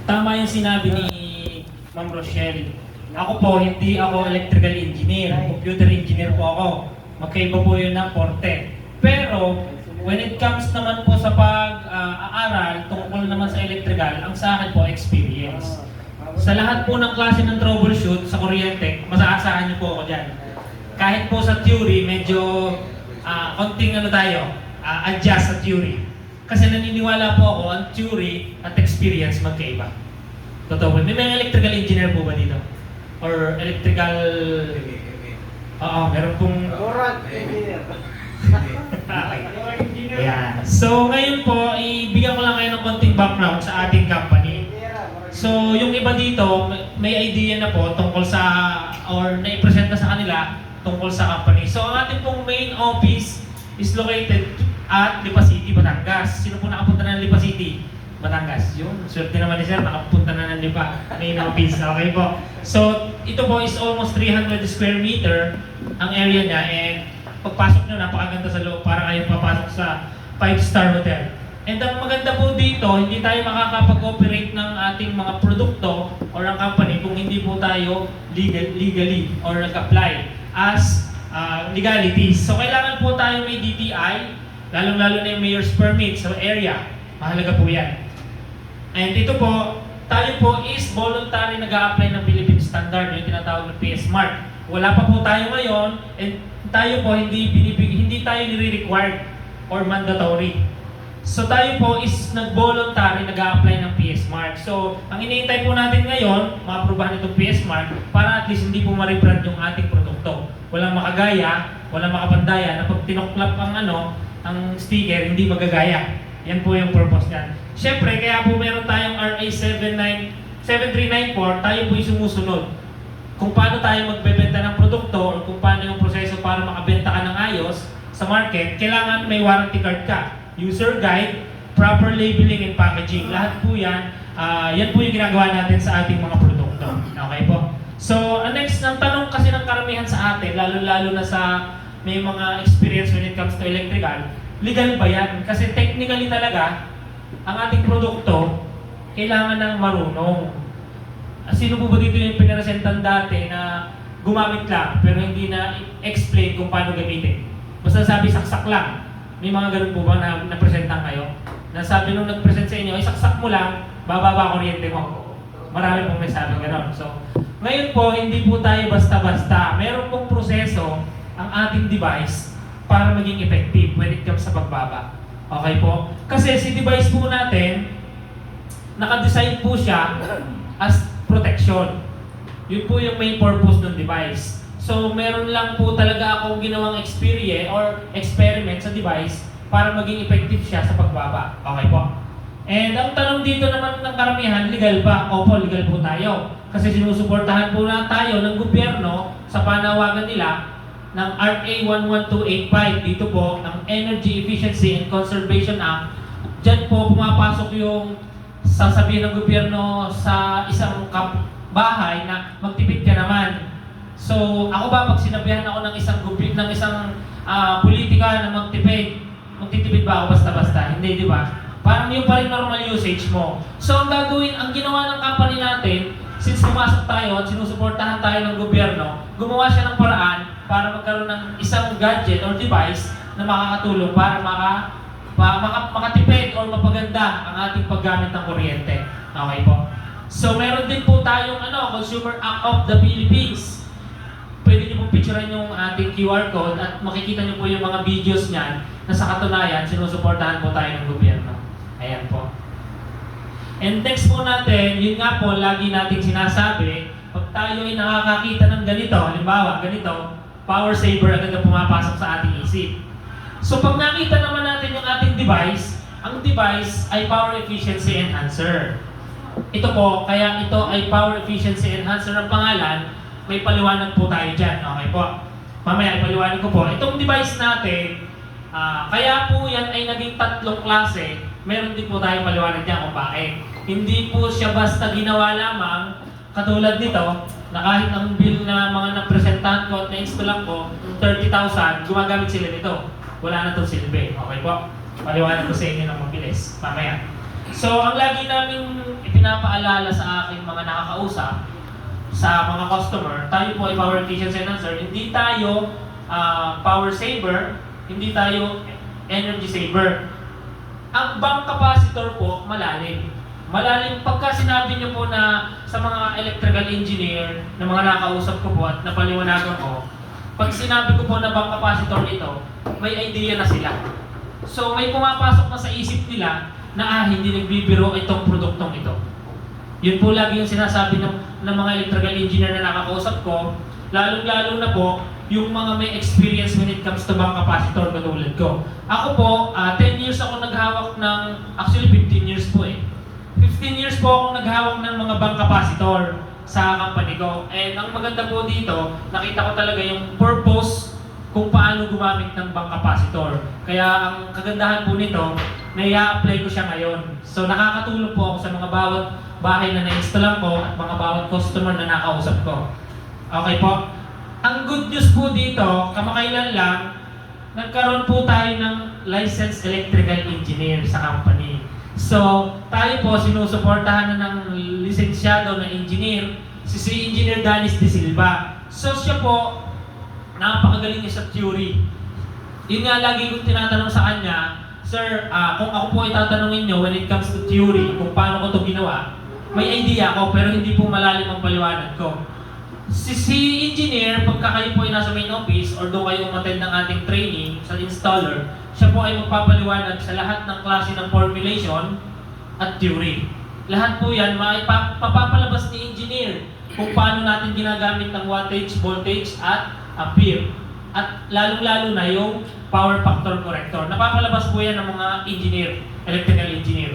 Tama yung sinabi ni Ma'am Rochelle. Ako po, hindi ako electrical engineer. Computer engineer po ako. Magkaiba po yun ng porte. Pero, when it comes naman po sa pag-aaral tungkol naman sa electrical, ang sa akin po, experience. Sa lahat po ng klase ng troubleshoot sa kuryente, masaasahan niyo po ako dyan. Kahit po sa theory, medyo konting adjust sa theory. Kasi naniniwala po ako, ang theory at experience magkaiba. Totoo. May mga electrical engineer po ba dito? Or electrical... Oo, meron pong... Okay. Ayan. So, ngayon po, ibigyan ko lang kayo ng konting background sa ating company. So, yung iba dito, may idea na po tungkol sa, or na-present na sa kanila tungkol sa company. So, ang ating pong main office is located at Lipa City, Batangas. Sino po nakapunta na ng Lipa City? Batangas. Yun, swerte naman ni Sir, nakapunta na ng Lipa. Main office. Okay po. So, ito po is almost 300 square meter ang area niya, and pagpasok nyo, napakaganda sa loob, para kayong papasok sa 5-star hotel. And ang maganda po dito, hindi tayo makakapag-operate ng ating mga produkto or ang company kung hindi po tayo legally or nag-apply as legalities. So kailangan po tayo may DTI, lalong-lalo na yung mayor's permit sa area. Mahalaga po yan. And ito po, tayo po is voluntary nag-a-apply ng Philippine Standard, yung tinatawag na PS Mark. Wala pa po tayo ngayon, and tayo po hindi tayo nire-required or mandatory. So tayo po is nag-voluntary nag-a-apply ng PS Mark. So ang iniintay po natin ngayon, maaprubahan itong PS Mark para at least hindi po ma-rebrand yung ating produkto. Walang makagaya, walang makapandaya na pag tinuklap ang sticker, hindi magagaya. Yan po yung purpose niyan. Siyempre, kaya po meron tayong RA 7394, tayo po yung sumusunod. Kung paano tayo magbebenta ng produkto or kung paano yung proseso para makabenta ka ng ayos sa market, kailangan may warranty card ka. User guide, proper labeling and packaging. Lahat po yan, yan po yung ginagawa natin sa ating mga produkto. Okay po? So, next, ang tanong kasi ng karamihan sa atin, lalo-lalo na sa may mga experience when it comes to electrical, legal ba yan? Kasi technically talaga, ang ating produkto, kailangan ng marunong. Sino po ba dito yung pinaresentan dati na gumamit lang pero hindi na explain kung paano gamitin? Basta sabi saksak lang. May mga ganun po ba na napresentan kayo? Na sabi nung nag-present sa inyo, saksak mo lang, bababa kuryente mo. Marami pong may sabi ganun. So, ngayon po, hindi po tayo basta-basta. Meron pong proseso ang ating device para maging effective when it comes sa pagbaba. Okay po? Kasi si device po natin, naka-design po siya as protection. Yun po yung main purpose ng device. So, meron lang po talaga akong ginawang experience or experiment sa device para maging effective siya sa pagbaba. Okay po? And ang tanong dito naman ng karamihan, legal ba? Opo, legal po tayo. Kasi sinusuportahan po na tayo ng gobyerno sa panawagan nila ng RA 11285. Dito po, ng Energy Efficiency and Conservation Act. Diyan po pumapasok yung sasabihin ng gobyerno sa isang bahay na magtipid ka naman. So, ako ba pag sinabihan ako ng isang politika na magtitipid ba ako basta-basta? Hindi, di ba? Parang yung pa rin normal usage mo. So, ang ginawa ng company natin, since pumasok tayo at sinusuportahan tayo ng gobyerno, gumawa siya ng paraan para magkaroon ng isang gadget or device na makakatulong para makatipid or mapaganda ang ating paggamit ng kuryente. Okay po? So, meron din po tayong Consumer Act of the Philippines. Pwede niyo po picturean yung ating QR code at makikita niyo po yung mga videos niyan na sa katunayan, sinusuportahan po tayo ng gobyerno. Ayan po. And next po natin, yun nga po, lagi nating sinasabi, pag tayo ay nakakakita ng ganito, halimbawa, ganito, power saver agad na pumapasok sa ating isip. So pag nakita naman natin yung ating device, ang device ay power efficiency enhancer. Ito po, kaya ito ay power efficiency enhancer ang pangalan, may paliwanag po tayo dyan. Okay po. Mamaya ipaliwanag ko po. Itong device natin, kaya po yan ay naging tatlong klase. Meron din po tayo paliwanag dyan kung bakit. Hindi po siya basta ginawa lamang, katulad nito, na kahit ang bill na mga napresentahan ko at na-installan ko, 30,000, gumagamit sila nito. Wala na itong silbi. Okay po? Paliwanag ko sa inyo ng mabilis. Mamaya. So, ang lagi namin ipinapaalala sa aking mga nakakausap, sa mga customer, tayo po ay power efficiency enhancer, hindi tayo power saver, hindi tayo energy saver. Ang bank capacitor po, malalim. Malalim, pagka sinabi nyo po na sa mga electrical engineer, na mga nakausap ko po at napaliwanagan ko, pag sinabi ko po na bank capacitor ito, may idea na sila. So may pumapasok na sa isip nila na hindi nagbibiro itong produktong ito. Yun po lagi yung sinasabi ng mga electrical engineer na nakakausap ko, lalong-lalo na po yung mga may experience when it comes to bank capacitor katulad ko. Ako po, 10 years ako naghawak ng, actually 15 years po 15 years po akong naghawak ng mga bank capacitor sa company ko. And ang maganda po dito, nakita ko talaga yung purpose kung paano gumamit ng bank capacitor. Kaya ang kagandahan po nito, nai-apply ko siya ngayon. So nakakatulong po ako sa mga bawat bahay na na-installan ko at mga bawat customer na nakausap ko. Okay po. Ang good news po dito, kamakailan lang, nagkaroon po tayo ng licensed electrical engineer sa company. So, tayo po sinusuportahan na ng lisensyado na engineer, si Engineer Danis De Silva. So, siya po, napakagaling niya sa theory. Yun nga lagi kong tinatanong sa kanya, Sir, kung ako po ay tatanungin nyo when it comes to theory, kung paano ko ito ginawa, may idea ako pero hindi po malalim ang paliwanag ko. Si engineer, pagka kayo po ay nasa main office or doon kayo umattend ng ating training sa installer, siya po ay magpapaliwanag sa lahat ng klase ng formulation at theory. Lahat po yan, mapapalabas ni engineer kung paano natin ginagamit ng wattage, voltage at ampere. At lalong-lalo na yung power factor corrector. Napapalabas po yan ng mga engineer, electrical engineer.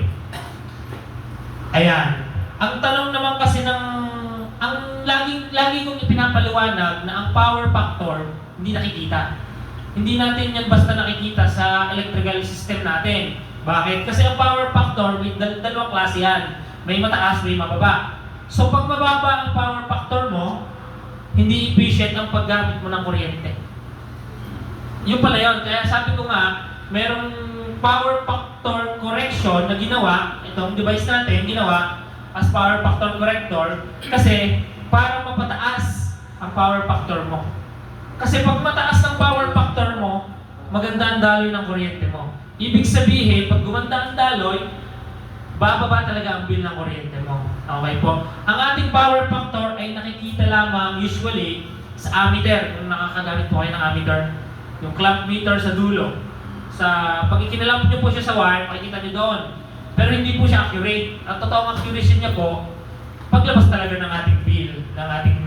Ayan. Ang tanong naman kasi ang lagi kong ipinapaliwanag na ang power factor hindi nakikita. Hindi natin yan basta nakikita sa electrical system natin. Bakit? Kasi ang power factor, may dalawang klase yan. May mataas, may mababa. So pag mababa ang power factor mo, hindi efficient ang paggamit mo ng kuryente. Yun pala yun. Kaya sabi ko nga, merong power factor correction na ginawa, itong device natin, ginawa as power factor corrector kasi para mapataas ang power factor mo. Kasi pag mataas ang power factor mo, maganda ang daloy ng kuryente mo. Ibig sabihin, pag gumanda ang daloy, bababa talaga ang bill ng kuryente mo. Okay po. Ang ating power factor ay nakikita lamang usually sa ammeter. Kung nakakagamit po kayo ng ammeter, yung clamp meter sa dulo. Pag ikinalamp nyo po siya sa wire, makikita nyo doon. Pero hindi po siya accurate. Ang totoong accuracy niya po, paglabas talaga ng ating bill, ng ating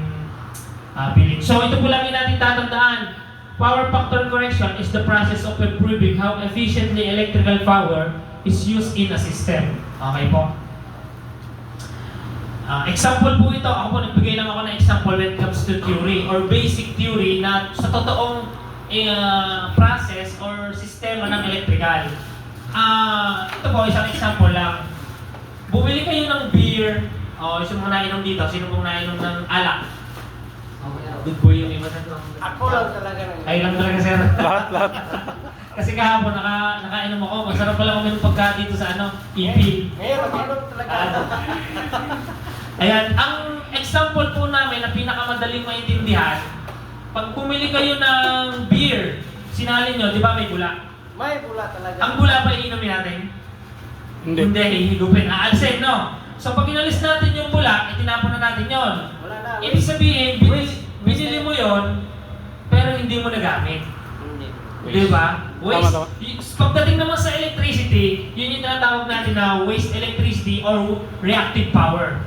billing. So ito po lagi natin tatandaan. Power factor correction is the process of improving how efficiently electrical power is used in a system. Okay po? Example po ito. Ako po, nagbigay lang ako ng example when it comes to theory or basic theory na sa totoong process or sistema ng electrical. Ito po, isang example lang. Bumili kayo ng beer. Sino mong nainom dito? Sino mong nainom ng alak? Good boy yung iba na ito. Ako lang talaga. Ay lang talaga, sir. Lahat. Kasi kahapon, nakainom ako. Masarap pala kami ng pagka dito sa EP. Ngayon, ako talaga. Ayan, ang example po namin na pinakamadaling maintindihan, pag pumili kayo ng beer, sinalin nyo, di ba may bula? May bula talaga. Ang bula ba iinumin natin? Hindi. Hindi, hihigupin. Aalisin, no? So pag inalis natin yung bula, itinapon na natin yon. Wala na. Ibig sabihin, binili mo yon, pero hindi mo nagamit. Hindi. Di ba? Waste. Tama. Pagdating naman sa electricity, yun yung tinatawag natin na waste electricity or reactive power.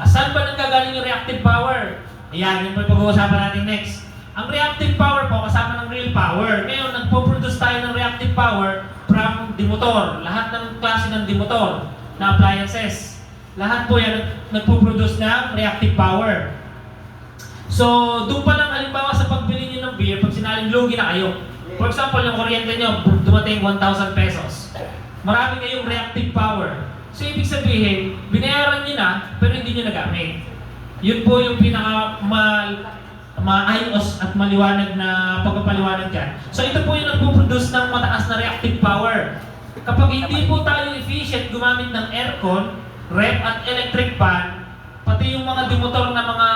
Saan ba nanggagaling yung reactive power? Ayan, yung pag-uusapan natin next. Ang reactive power po kasama ng real power. Ngayon, nagpo-produce tayo ng reactive power from demotor. Lahat ng klase ng demotor na appliances. Lahat po yan nagpo-produce ng reactive power. So, doon pa lang halimbawa sa pagbili nyo ng beer, pag sinaling lugi na kayo. For example, yung kuryente nyo, dumating 1,000 pesos. Marami kayong reactive power. So, ibig sabihin, binayaran nyo na, pero hindi nyo nagamit. Yun po yung pinaka maayos at maliwanag na pagpapaliwanag dyan. So, ito po yung nagpo-produce ng mataas na reactive power. Kapag hindi po tayo efficient gumamit ng aircon, ref at electric fan, pati yung mga demotor na mga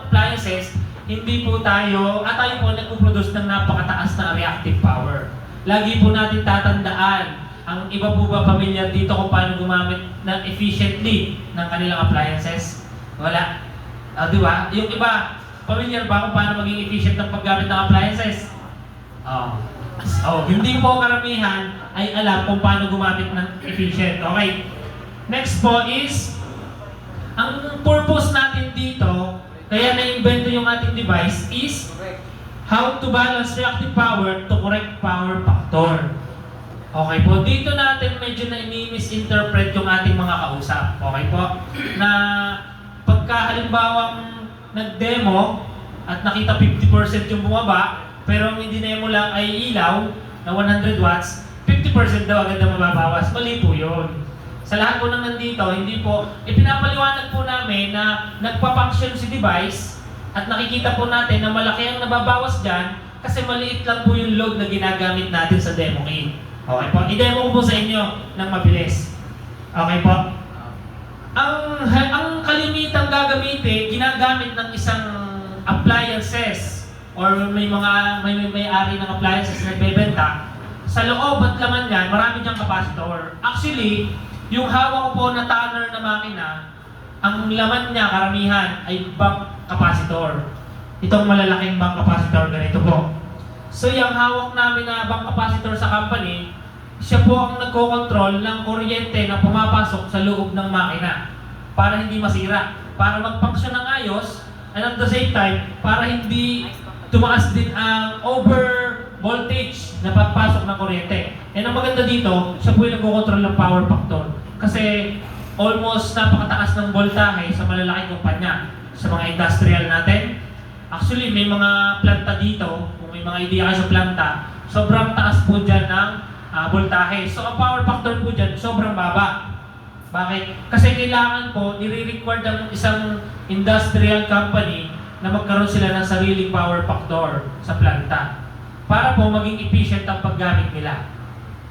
appliances, hindi po tayo po nagpo-produce ng napakataas na reactive power. Lagi po natin tatandaan, ang iba po ba pamilyar dito kung paano gumamit ng efficiently ng kanilang appliances? Wala. Di ba? Yung iba, pamilyar ba kung paano maging efficient ng paggamit ng appliances? Hindi po karamihan ay alam kung paano gumamit ng efficient. Okay. Next po is, ang purpose natin dito, kaya na-invento yung ating device is Correct. how to balance reactive power to correct power factor. Okay po, dito natin medyo na ini-misinterpret yung ating mga kausap. Okay po? Na pagka halimbawang nag-demo at nakita 50% yung bumaba, pero ang hindi-demo lang ay ilaw na 100 watts, 50% daw agad na mababawas. Mali po yun. Sa lahat po ng nandito, hindi po, ipinapaliwanag po namin na nagpa-function si device at nakikita po natin na malaki ang nababawas dyan kasi maliit lang po yung load na ginagamit natin sa demo kit. Okay po, i-demo ko po sa inyo ng mabilis. Okay po. Ang kalimitang ginagamit ng isang appliances or may may-ari ng appliances na nagbebenta, sa loob at laman yan, marami diyang capacitor. Actually, yung hawak ko po na tanner na makina, ang laman niya karamihan ay bank capacitor. Itong malalaking bank capacitor, ganito po. So yung hawak namin na bank capacitor sa company, siya po ang nagko-control ng kuryente na pumapasok sa loob ng makina para hindi masira, para mag-function ng ayos, and at the same time, para hindi tumaas din ang over voltage na pagpasok ng kuryente. And ang maganda dito, siya po yung nagko-control ng power factor. Kasi almost napakataas ng voltahe sa malalaking kumpanya. Sa mga industrial natin, actually may mga planta dito, kung may mga idea kayo sa planta, sobrang taas po dyan ng voltahe. So ang power factor po dyan, sobrang baba. Bakit? Kasi kailangan po, nire-require ng isang industrial company na magkaroon sila ng sariling power factor sa planta para po maging efficient ang paggamit nila.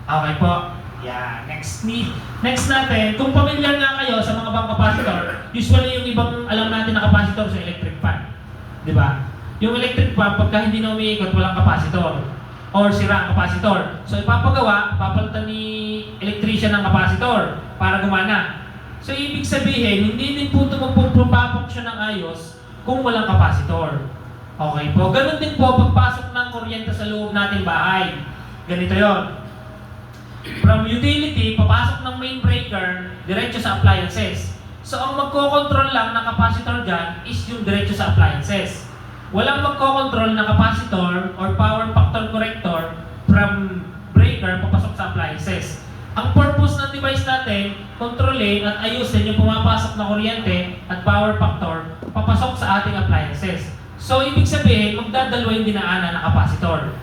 Okay po? Yeah, next natin, kung pamilyar nga kayo sa mga bank capacitor, usually yung ibang alam natin na capacitor sa electric fan. Di ba? Yung electric fan, pagka hindi na umiikot, walang capacitor or sira ang capacitor. So ipapagawa, papalitan ni electrician ng capacitor para gumana. So ibig sabihin, hindi din po ito magpupunction ng ayos kung walang capacitor. Okay po. Ganun din po pagpasok ng kuryente sa loob nating bahay. Ganito yon. From utility, papasok ng main breaker, diretso sa appliances. So ang magko-control lang ng capacitor dyan is yung diretso sa appliances. Walang magko-control na capacitor or power factor corrector from breaker papasok sa appliances. Ang purpose ng device natin, kontrolin at ayusin yung pumapasok na kuryente at power factor papasok sa ating appliances. So ibig sabihin, magdadalawa yung dinaanan ng capacitor.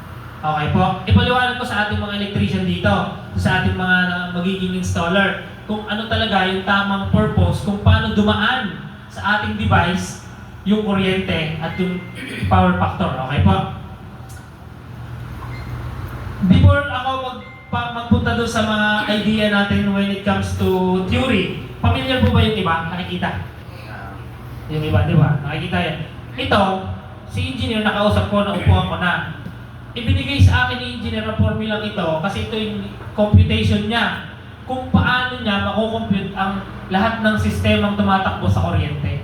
Okay po? Ipaliwanag ko sa ating mga electrician dito, sa ating mga magiging installer, kung ano talaga yung tamang purpose, kung paano dumaan sa ating device yung kuryente at yung power factor. Okay po? Before ako magpunta doon sa mga idea natin when it comes to theory, familiar po ba yung iba? Nakikita? Yung iba, di ba? Nakikita yan. Ito, si engineer nakausap ko, naupuan ko na. Ibinigay sa akin ni engineer ang formula ito kasi ito yung computation niya. Kung paano niya makukompute ang lahat ng sistemang tumatakbo sa kuryente.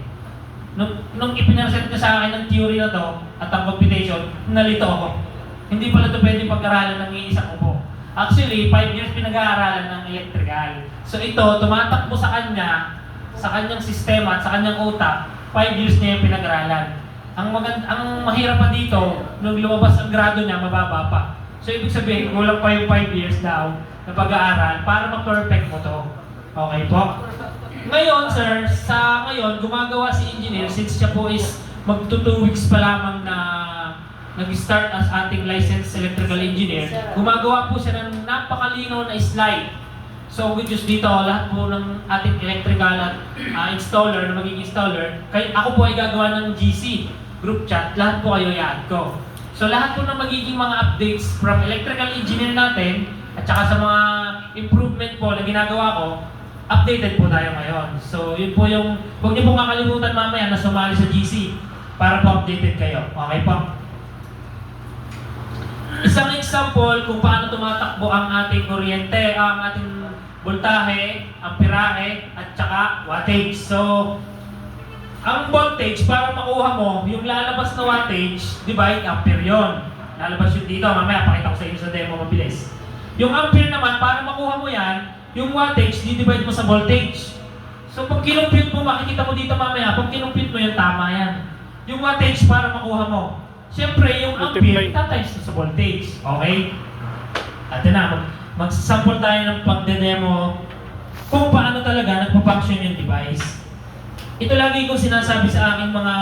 Nung ipinarset niya sa akin ng theory na to at ang computation, nalito ako. Hindi pala ito pwede pag-aralan ng iisang upo. Actually, 5 years pinag-aaralan ng electrical. So ito, tumatakbo sa kanyang sistema at sa kanyang utak, 5 years niya yung pinag-aralan. Ang mahirap pa dito, nung lumabas ang grado niya, mababa pa. So ibig sabihin, kulang pa yung 5 years daw na pag-aaral para ma-perfect mo to. Okay po? Ngayon, sir, sa ngayon, gumagawa si engineer, since siya po is magto 2 weeks pa lamang na nag-start as ating licensed electrical engineer, gumagawa po siya ng napakalinaw na slide. So, which is dito, lahat po ng ating electrical at installer, na magiging installer, ako po ay gagawa ng GC, group chat, lahat po kayo i-add ko. So, lahat po ng magiging mga updates from electrical engineer natin, at saka sa mga improvement po na ginagawa ko, updated po tayo ngayon. So, yun po yung, huwag niyo pong kakalimutan mamaya na sumali sa GC para po updated kayo. Okay po? Isang example kung paano tumatakbo ang ating kuryente, ang ating voltahe, amperahe, at saka wattage. So, ang voltage, para makuha mo, yung lalabas na wattage, divide ampere yun. Lalabas yun dito, mamaya pakita ko sa inyo sa demo mabilis. Yung ampere naman, para makuha mo yan, yung wattage, di-divide mo sa voltage. So pag kinumpute mo, makikita mo dito mamaya, pag kinumpute mo yung tama yan. Yung wattage para makuha mo. Siyempre, yung ampere, tatimes mo sa voltage. Okay? At yun na, magsasample tayo ng pagde-demo kung paano talaga nagpa-function yung device. Ito lagi ko sinasabi sa aking mga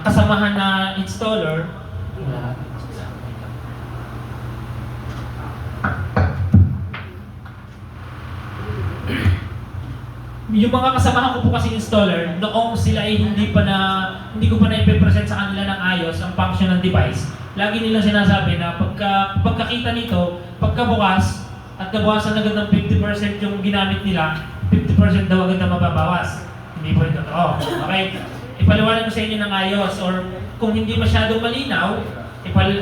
kasamahan na installer. Yung mga kasamahan ko po kasi installer, noong sila ay hindi ko pa na ipipresent sa kanila ng ayos ang function ng device, lagi nilang sinasabi na pagkakita nito, pagkabukas, at nabawasan agad ng 50% yung ginamit nila, 50% daw agad na mababawas. Hindi po ito totoo. Okay? Ipaliwanag ko sa inyo ng ayos, or kung hindi masyadong malinaw,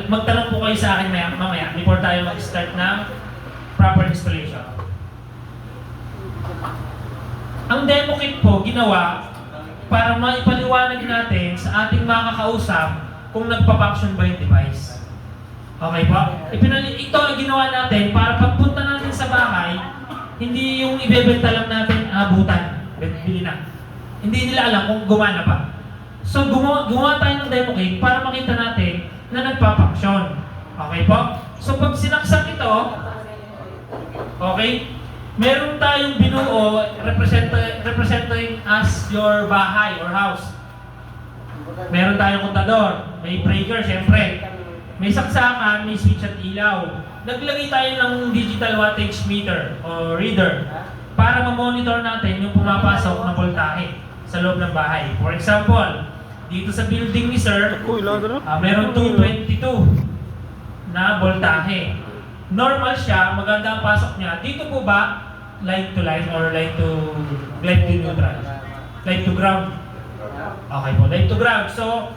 magtanong po kayo sa akin mamaya before tayo mag-start ng proper installation. Ang demo kit po ginawa para maipaliwanag natin sa ating mga kakausap kung nagpa-function ba yung device. Okay po? Ito ang ginawa natin para pagpunta natin sa bahay, hindi yung ibebenta lang natin abutan. Bili na. Hindi nila alam kung gumana pa. So gumawa tayo ng demo kit para makita natin na nagpa-function. Okay po? So pag sinaksak ito, okay, meron tayong binuo representing as your bahay or house. Meron tayong kontador, may breaker, syempre. May saksakan, may switch at ilaw. Naglagay tayo ng digital wattage meter o reader para ma-monitor natin yung pumapasok na voltahe sa loob ng bahay. For example, dito sa building ni Sir, meron 222 na voltahe. Normal siya, maganda ang pasok niya. Dito po ba line to line or line to neutral? Line to ground. Okay po, line to ground. So,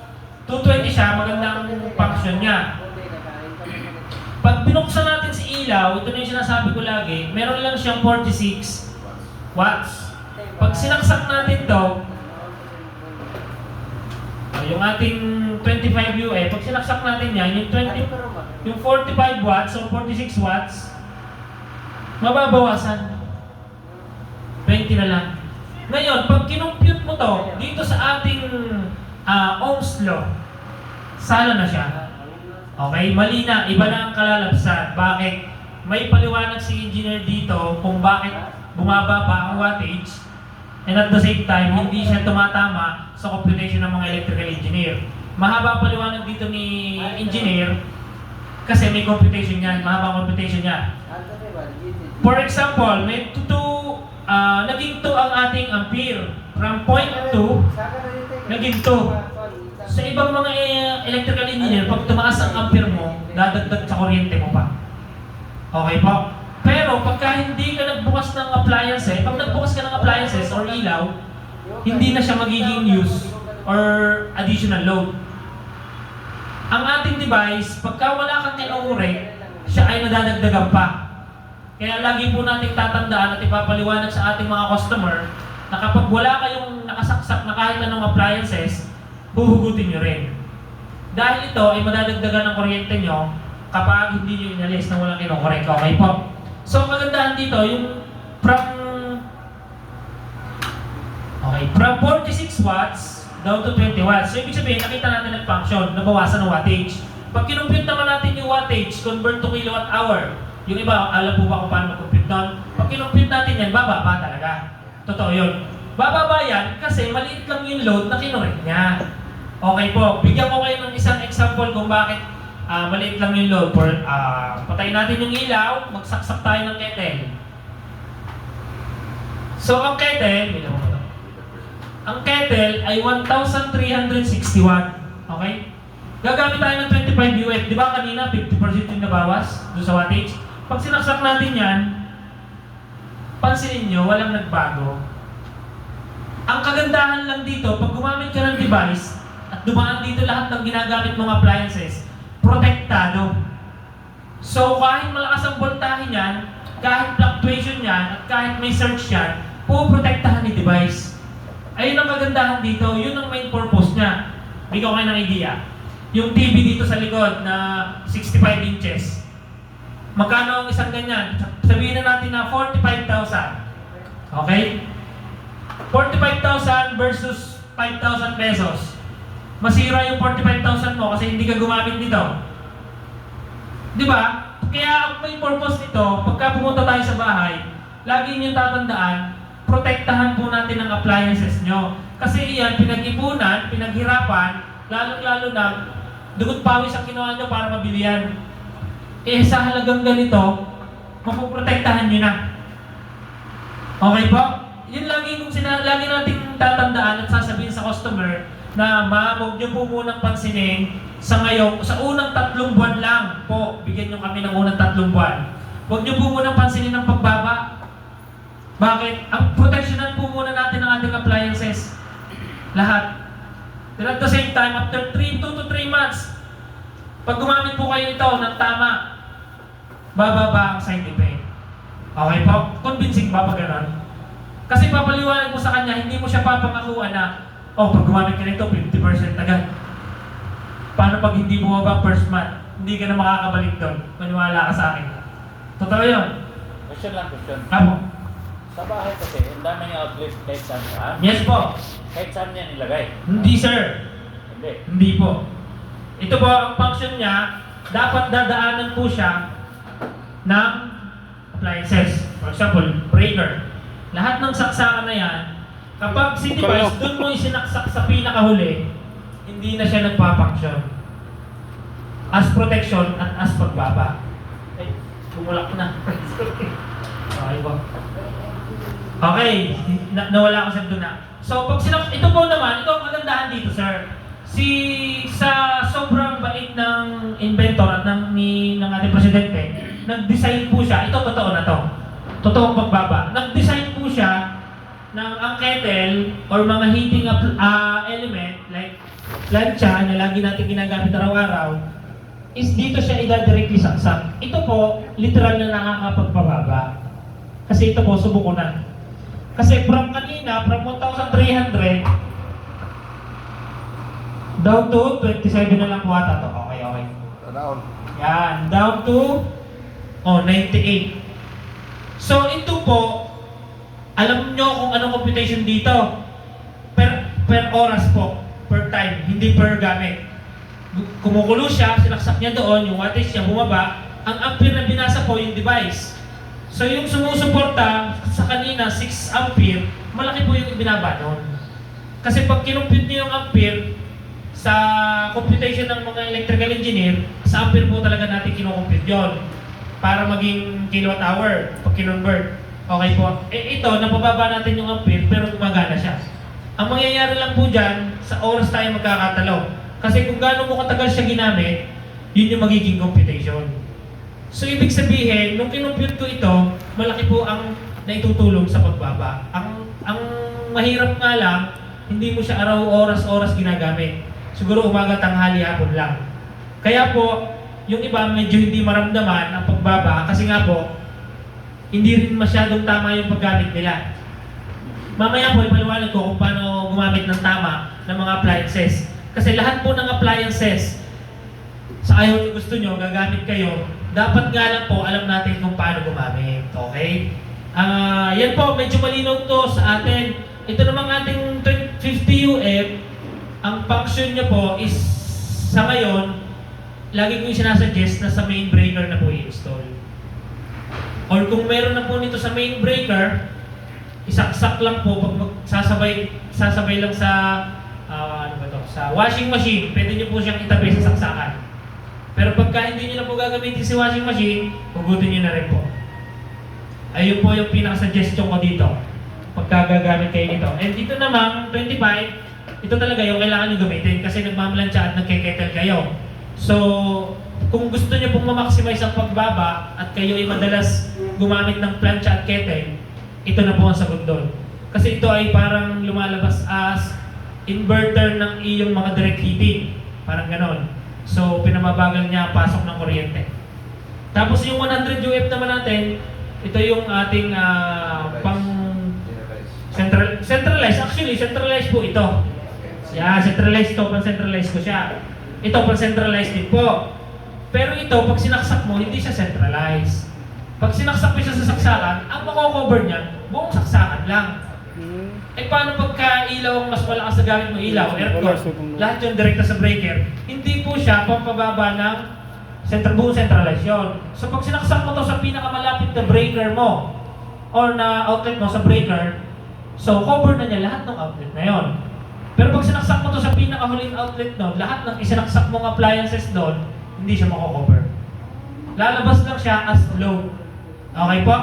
220 siya, maganda ang function niya. Pag binuksan natin si ilaw, ito na yung sinasabi ko lagi, meron lang siyang 46 watts. Pag sinaksak natin to, yung ating 25 UA, pag sinaksak natin yan, yung 45 watts o 46 watts, mababawasan. 20 na lang. Ngayon, pag kinumpute mo to, dito sa ating Ohm's law, sala na siya. Okay? Mali na. Iba na ang kalalabsan. Bakit? May paliwanag si engineer dito kung bakit bumababa ang wattage and at the same time, hindi siya tumatama sa computation ng mga electrical engineer. Mahaba paliwanag dito ni engineer kasi may computation yan. Mahaba computation niya. For example, may naging 2 ang ating ampere. From 0.2, naging 2. Sa ibang mga electrical engineer, pag tumaas ang ampere mo, dadagdag sa kuryente mo pa. Okay po? Pero pagka hindi ka nagbukas ng appliances, pag nagbukas ka ng appliances or ilaw, hindi na siya magiging use or additional load. Ang ating device, pagka wala kang kinurek, siya ay nadadagdagan pa. Kaya lagi po nating tatandaan at ipapaliwanag sa ating mga customer na kapag wala kayong nakasaksak na kahit anong appliances, huhugutin nyo rin. Dahil ito ay madadagdagan ng kuryente nyo kapag hindi nyo inalis na walang kinukorek. Okay po? So, kagandahan dito, yung from 46 watts down to 20 watts. So, ibig sabihin, nakita natin ang function, nabawasan ng wattage. Pag kinumpute naman natin yung wattage, convert to kilowatt hour. Yung iba, alam po ba kung paano mag-compute nun? Pag kinumpute natin yan, bababa talaga. Totoo yun. Bababa yan kasi maliit lang yung load na kinorek niya. Okay po, bigyan ko kayo ng isang example kung bakit maliit lang yung load. Patayin natin yung ilaw, magsaksak tayo ng kettle. So ang kettle, ang kettle ay 1,360 watt. Okay? Gagamit tayo ng 25 UF. Di ba kanina 50% yung nabawas doon sa wattage? pag sinaksak natin yan, pansinin nyo, walang nagbago. Ang kagandahan lang dito, pag gumamit ka ng device, at dumaan dito lahat ng ginagamit mong appliances, protektado. So kahit malakas ang voltahe niyan, kahit fluctuation yan, at kahit may surge yan, puprotektahan ni device. Ayun ang kagandahan dito, yun ang main purpose niya. Bigyan ko kayo ng idea. Yung TV dito sa likod na 65 inches. Magkano ang isang ganyan? Sabihin na natin na 45,000. Okay? 45,000 versus 5,000 pesos. Masira yung 45,000 mo kasi hindi ka gumamit nito. Di ba? Kaya ang may purpose nito, pagka pumunta tayo sa bahay, lagi niyong tatandaan, protektahan po natin ang appliances nyo. Kasi iyan, pinag-ipunan, pinaghirapan, lalo-lalo na, dugot pawis ang kinuha nyo para mabili yan. Eh, sa halagang ganito, mapuprotektahan nyo na. Okay po? Yun lagi nating tatandaan at sasabihin sa customer na huwag nyo po munang pansinin sa ngayon, sa unang 3 buwan lang po, bigyan nyo kami ng unang 3 buwan. Huwag nyo po munang pansinin ng pagbaba. Bakit? Ang proteksyonan po muna natin ang ating appliances. Lahat. Then at the same time, after 2 to 3 months, pag gumamit po kayo ito ng tama, bababa ang side effect. Okay po? Convincing ba pag gano'n? Kasi papaliwanag mo sa kanya, hindi mo siya papangakuan na, oh, pag gumamit ka nito, 50% agad. Paano pag hindi bumaba first month? Hindi ka na makakabalik doon. Maniwala ka sa akin. Totoo yun. Question lang, question. Apo. Sa bahay kasi, ang dami yung outlet kahit saan saan. Yes po. Kahit saan yan nilagay. Hindi sir. Hindi. Hindi po. Ito po ang function niya, dapat dadaanan po siya ng appliances. For example, breaker. Lahat ng saksakan na yan, kapag si device, doon mo isinaksak sa pinakahuli, hindi na siya nagpa-function. As protection at as pagbaba. Ay, bumulak na. Okay po. Okay, nawala ko sa doon na. So, pag ito po naman, ito ang kagandahan dito, sir. Sa sobrang bait ng inventor at ng ating presidente, nag-design po siya, ito totoo na to. Totoong pagbaba. Nag-design po siya ng ang kettle or mga heating element like plancha na lagi natin ginagamit araw-araw is dito siya idadirectly saksak. Ito po, literal na nakakapagpababa. Kasi ito po, subuko na. Kasi from kanina, from 1,300 down to 27 na lang po ata to. Okay. Yan, down to 98. So ito po, alam nyo kung anong computation dito. Per oras po, per time, hindi per gamit. Kumukulo siya, sinaksak niya doon, yung wattage niya bumaba, ang ampere na binasa po yung device. So yung sumusuporta sa kanina, 6 ampere, malaki po yung binaba doon. Kasi pag kinumpute niyo yung ampere, sa computation ng mga electrical engineer, sa ampere po talaga natin kinukumpute yun. Para maging kilowatt hour, pag kinonvert. Okay po. Ito, napababa natin yung ampere, pero gumagana siya. Ang mangyayari lang po dyan, sa oras tayo magkakatalo. Kasi kung gaano mo katagal siya ginamit, yun yung magiging computation. So, ibig sabihin, nung kinumpute ko ito, malaki po ang naitutulong sa pagbaba. Ang mahirap nga lang, hindi mo siya araw, oras ginagamit. Siguro umaga, tanghali, hapon lang. Kaya po, yung iba medyo hindi maramdaman ang pagbaba kasi nga po, hindi rin masyadong tama yung paggamit nila. Mamaya po, ipaliwanag ko kung paano gumamit ng tama ng mga appliances. Kasi lahat po ng appliances, sa ayaw nyo gusto nyo, gagamit kayo, dapat nga lang po alam natin kung paano gumamit. Okay? Yan po, medyo malinaw to sa atin. Ito namang ating 50 UF, ang function niya po is, sa ngayon, lagi ko yung sinasuggest na sa main breaker na po i-install. Or kung meron na po nito sa main breaker, isaksak lang po pag sasabay lang sa sa washing machine, pwede niyo po siyang itabi sa saksakan. Pero pagka hindi niyo na po gagamitin si washing machine, hugutin niyo na rin po. Ayun po yung pinaka-suggestion ko dito. Pagka gagamit kayo nito. And dito namang 25, ito talaga yung kailangan nyo gamitin kasi nagmamalansya at nagkiketel kayo. So, kung gusto niyo pong ma-maximize ang pagbaba at kayo ay madalas gumamit ng plancha at kettle, ito na po ang sagot doon. Kasi ito ay parang lumalabas as inverter ng iyong mga direct heating. Parang ganon. So, pinababagal niya pasok ng kuryente. Tapos yung 100 UF naman natin, ito yung ating pang centralized. Actually, centralized po ito. Yeah, centralized to, pang-centralized ko siya. Ito, pang-centralized din po. Pero ito, pag sinaksak mo, hindi siya centralized. Pag sinaksak mo siya sa saksakan, ang mako-cover niya, buong saksakan lang. Eh paano pagka ilaw ang mas malakas na gamit mo ilaw, aircon, lahat yung direkta sa breaker, hindi po siya pampababa ng buong centralized yun. So pag sinaksak mo to sa pinakamalapit na breaker mo, or na outlet mo sa breaker, so cover na niya lahat ng outlet na yon. Pero pag sinaksak mo to sa pinakahuling outlet no, lahat ng isinaksak mong appliances doon, hindi siya mako-cover. Lalabas lang siya as load. Okay po?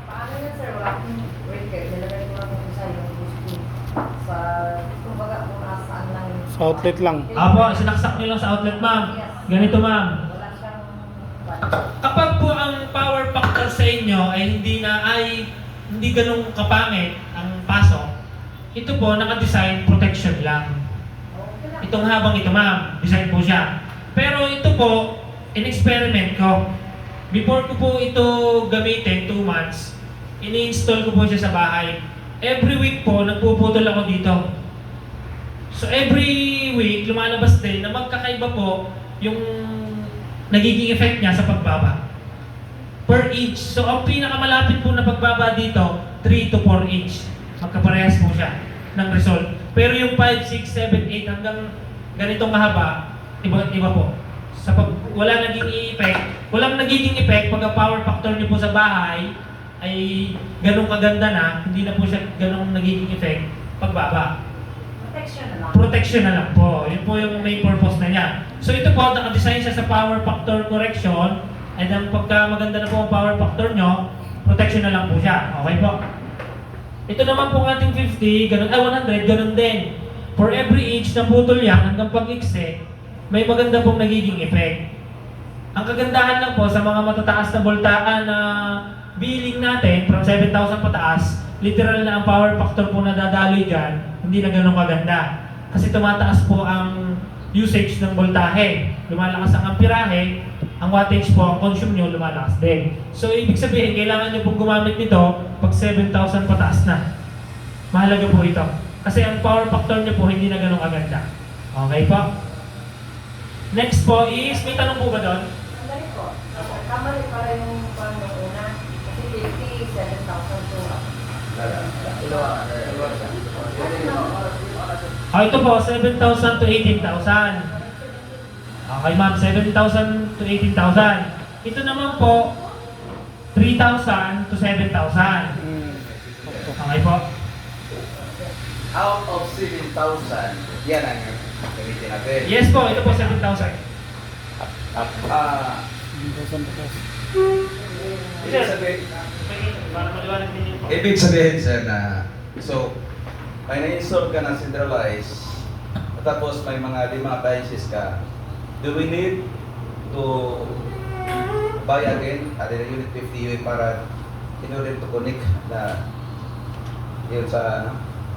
Paano yun, sir? Wala akong breaker. Nilagay ko lang kung sa yung gusto. Sa, kumbaga, kung nasaan lang. Sa outlet lang. Apo, sinaksak niyo lang sa outlet, ma'am. Ganito, ma'am. Wala siyang Kapag po ang power factor sa inyo ay hindi ganun kapangit ang pasok, ito po naka-design protection lang. okay lang. Itong habang ito, ma'am, design po siya. Pero ito po, in-experiment ko. Before ko po ito gamitin, 2 months, ini-install ko po siya sa bahay. Every week po, nagpuputol ako dito. So every week, lumalabas din na magkakaiba po yung nagiging effect niya sa pagbaba. Per inch. So ang pinakamalapit po na pagbaba dito, 3 to 4 inch. Magkaparehas po siya ng result. Pero yung 5, 6, 7, 8 hanggang ganitong mahaba, iba po. Sa pag walang nagiging effect pag ang power factor niyo po sa bahay ay ganung kaganda na, hindi na po siya ganung nagiging effect pagbaba. Protection na lang. Protection na lang po. Yun po yung main purpose na niya. So ito po, naka-design siya sa power factor correction. And then pagka maganda na po ang power factor nyo, protection na lang po siya. Okay po? Ito naman po ang ating 50, 100, ganun din. For every inch na putol yan, hanggang pag-ikse, may maganda pong nagiging effect. Ang kagandahan lang po sa mga matataas na voltaan na billing natin, from 7,000 pataas, literal na ang power factor po na dadaloy dyan, hindi na ganun kaganda. Kasi tumataas po ang usage ng voltahe. Lumalakas ang amperahe, ang wattage po, ang consume nyo, lumalakas din. So, ibig sabihin, kailangan nyo pong gumamit nito pag 7,000 pataas na. Mahalaga po ito. Kasi ang power factor nyo po, hindi na ganun kaganda. Okay po? Next po is, may tanong po ba doon? Sandali po. Kamali para yung una. Kasi 50, 7,000 to. Ito po, 7,000 to 18,000. Okay ma'am, 7,000 to 18,000. Ito naman po, 3,000 to 7,000. Okay po. Out of 7,000, yan ang gamitin natin. Yes po, ito po 7,000. Ibig sabihin, Para maliwanag din po. ibig sabihin sir na, so, may na-install ka na centralized, tapos may mga 5 appliances ka, do we need to buy again at the unit 50 para in order to connect na yun sa ano?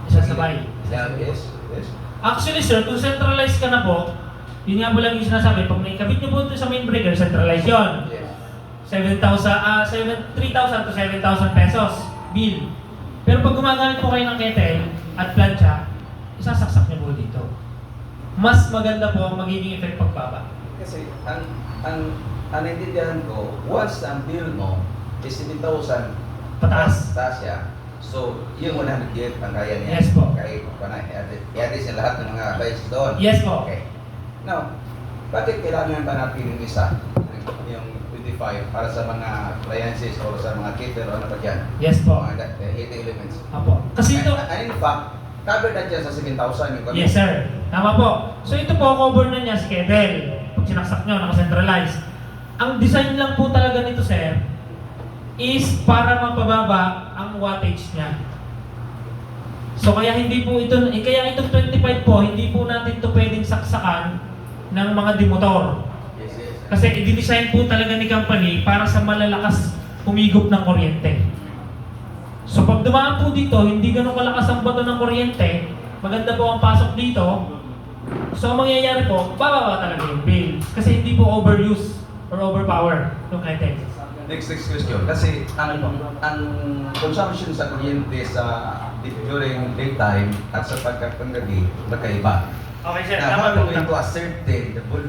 Isasabay. Yeah, yes, yes. Actually sir, kung centralized ka na po, yun nga po lang yung sinasabi, pag naikabit nyo po ito sa main breaker, centralized yun. Yes. 3,000 to 7,000 pesos bill. Pero pag gumagamit po kayo ng kettle at plancha, isasaksak nyo po dito. Mas maganda po ang magiging effect pagbaba. Kasi ang naintindihan ko, once ang bill mo is 7,000 Pataas. taas siya. So, yung 100 gig ang kaya niya. Yes po. Kaya i-address niya lahat ng mga appliances doon. Yes po. Okay. Now, bakit kailangan ba natin yung isa? Yung 25 para sa mga appliances o sa mga kettle o ano pa dyan? Yes po. Mga heating elements. Apo. Kasi ito, And in fact, covered na dyan sa 7,000 yung kami. yes sir. Tama po. So ito po, cover na niya si kettle. Pag sinaksak nyo, naka-centralize. Ang design lang po talaga nito sir, is para mapababa ang wattage niya. So kaya hindi po ito, kaya itong 25 po, hindi po natin ito pwedeng saksakan ng mga demotor. Yes, yes. Kasi i-design po talaga ni company para sa malalakas humigop ng kuryente. So pag dumaan po dito, hindi ganun kalakas ang bato ng kuryente, maganda po ang pasok dito. So ang mangyayari po, bababa talaga yung bill. Kasi hindi po overuse or overpower yung items. Next question. Kasi ang consumption sa kuryente during daytime at sa pagkapanggabi, magkaiba. Okay sir, Now, tama how po. are we to ascertain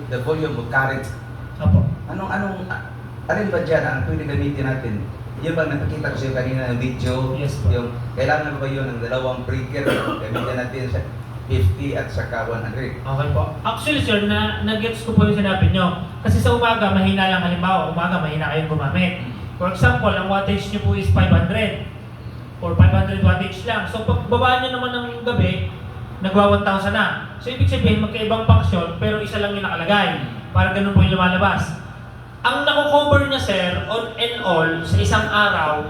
the volume of current? Opo. Alin ba dyan ang pwede gamitin natin? Yun bang nakakita ko sa'yo kanina ng video? Yes po. Yung, kailangan ba yun ng dalawang breaker? Gamitin natin sa 50 at saka 100. Okay po. Actually sir, na-gets ko po yung sinabi nyo. Kasi sa umaga, mahina lang halimbawa. Umaga, mahina kayong gumamit. For example, ang wattage nyo po is 500 or 500 wattage lang. So pag babaan nyo naman ng gabi, nagwa 1,000 na. So ibig sabihin, magkaibang function, pero isa lang yung nakalagay. Para ganun po yung lumalabas. Ang nakukover niya sir, on and all, sa isang araw,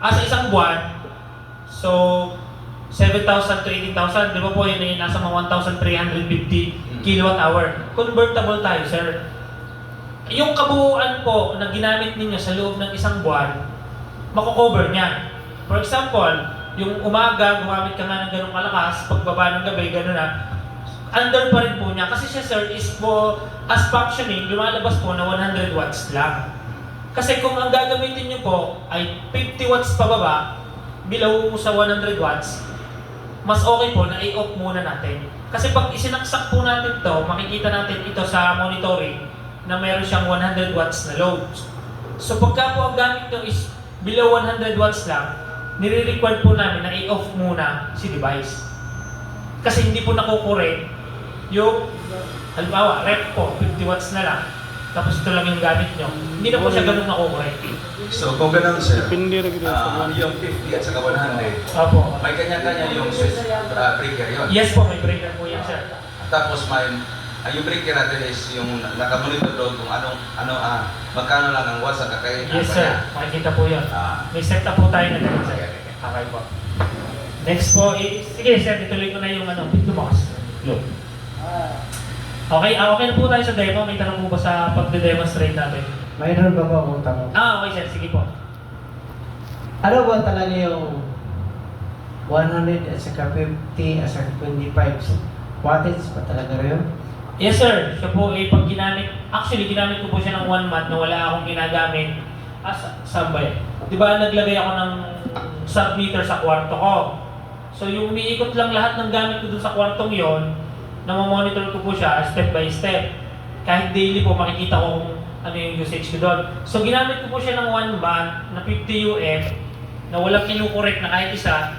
sa isang buwan, so 7,000 to 18,000, di ba po yun ay nasa mga 1,350 kilowatt-hour. Convertible tayo, sir. Yung kabuuan po na ginamit ninyo sa loob ng isang buwan, makukover niya. For example, yung umaga, gumamit ka nga ng ganong kalakas, pagbaba ng gabi, gano'n na, under pa rin po niya. Kasi siya, sir, is po, as functioning, lumalabas po na 100 watts lang. Kasi kung ang gagamitin niyo po ay 50 watts pababa, below sa 100 watts, mas okay po na i-off muna natin. Kasi pag isinaksak po natin to, makikita natin ito sa monitoring na meron siyang 100 watts na load. So pagka po ang gamit nyo is below 100 watts lang, nire-require po namin na i-off muna si device. Kasi hindi po nakukurek yung, halimbawa, rep po, 50 watts na lang. Tapos ito lang yung gamit nyo. Hindi na po siya ganun nakukurek. So kung ganun sir, Depende rin ito sa yung 50 at saka 100, Opo. may kanya-kanya yung switch breaker yun. Yes po, may breaker po yan, sir. Tapos yung breaker natin is yung nakamonitor doon kung magkano lang ang watts at kakainin. Yes, sir. Makikita po yun. May setup po tayo na ganun, sir. Okay po. Next po, sige sir, ituloy ko na yung lumakas. Look. Okay, okay na po tayo sa demo. May tanong po ba sa pagde-demonstrate natin? Mayroon ba ba akong tanong? Okay sir, sige po. Ano ba talaga yung 100 at saka 50 at saka 25 wattage pa talaga rin? Yes sir, siya po pag ginamit, actually ginamit ko po siya ng 1 month na wala akong ginagamit. Saan ba yun? Di ba naglagay ako ng submeter sa kwarto ko? So yung umiikot lang lahat ng gamit ko dun sa kwartong yon, na monitor ko po siya step by step. Kahit daily po makikita ko kung ano yung usage ko doon. So ginamit ko po siya ng 1 month na 50 UF na walang kinukorek na kahit isa.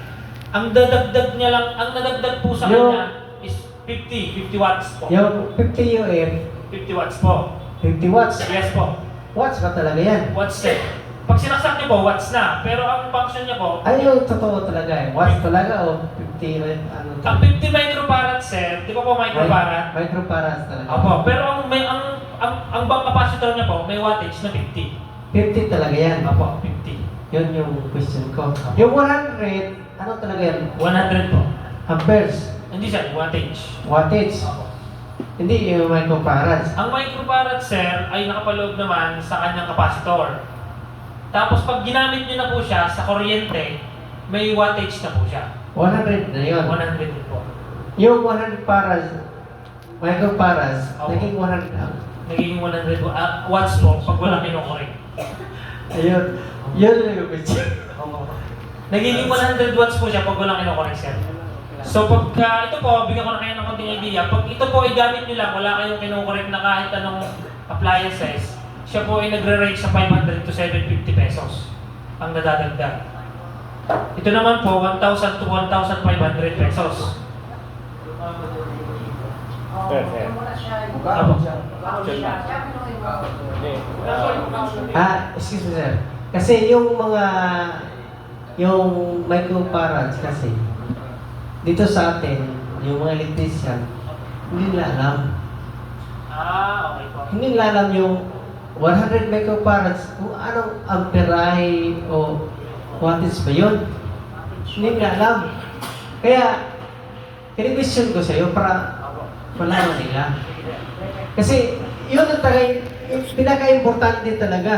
Ang dadagdag niya lang, ang nadagdag po sa kanya is 50 watts po. Yung 50 UF, 50 watts po. 50 watts. Yes po. Watts ba talaga yan? Watts set. Pag sinaksak niyo po, watts na. Pero ang function niya po, Ay, yung totoo talaga eh. Watts talaga o 50, ano? ang 50 microfarad set, di ba po microfarad? Microfarads talaga. Opo, pero ang bang capacitor niya po, may wattage na 50. 50 talaga yan. Opo, 50. Yun yung question ko. Yung 100, ano talaga yan? 100 po. Amperes. Hindi siya, wattage. Wattage. Opo. Hindi yung microfarads. Ang microfarad, sir, ay nakapaloob naman sa kanyang capacitor. Tapos pag ginamit niyo na po siya sa kuryente, may wattage na po siya. 100 na yun. 100 din po. Yung 100 paras, microfarads, Opo. naging 100 lang. Nagiging 100 watts po pag walang kinukorek. Ayun. Yun yung question. Nagiging 100 watts po siya pag walang kinukorek, sir. So pagka ito po, bigyan ko na kayo ng konting idea. Pag ito po ay gamit nyo lang, wala kayong kinukorek na kahit anong appliances, siya po ay nagre-range sa 500 to 750 pesos ang nadadagdag. Ito naman po, 1,000 to 1,500 pesos. Perfect. Muna siya. Apo. Excuse me sir. Kasi yung microfarads kasi, dito sa atin, yung mga electrician, hindi nila alam. Okay po. Hindi nila alam yung 100 microfarads, kung anong amperahe o wattage ba yun. Hindi nila alam. Kaya, kini-question ko sa iyo para malaman nila. Kasi, yun ang pinaka-importante talaga.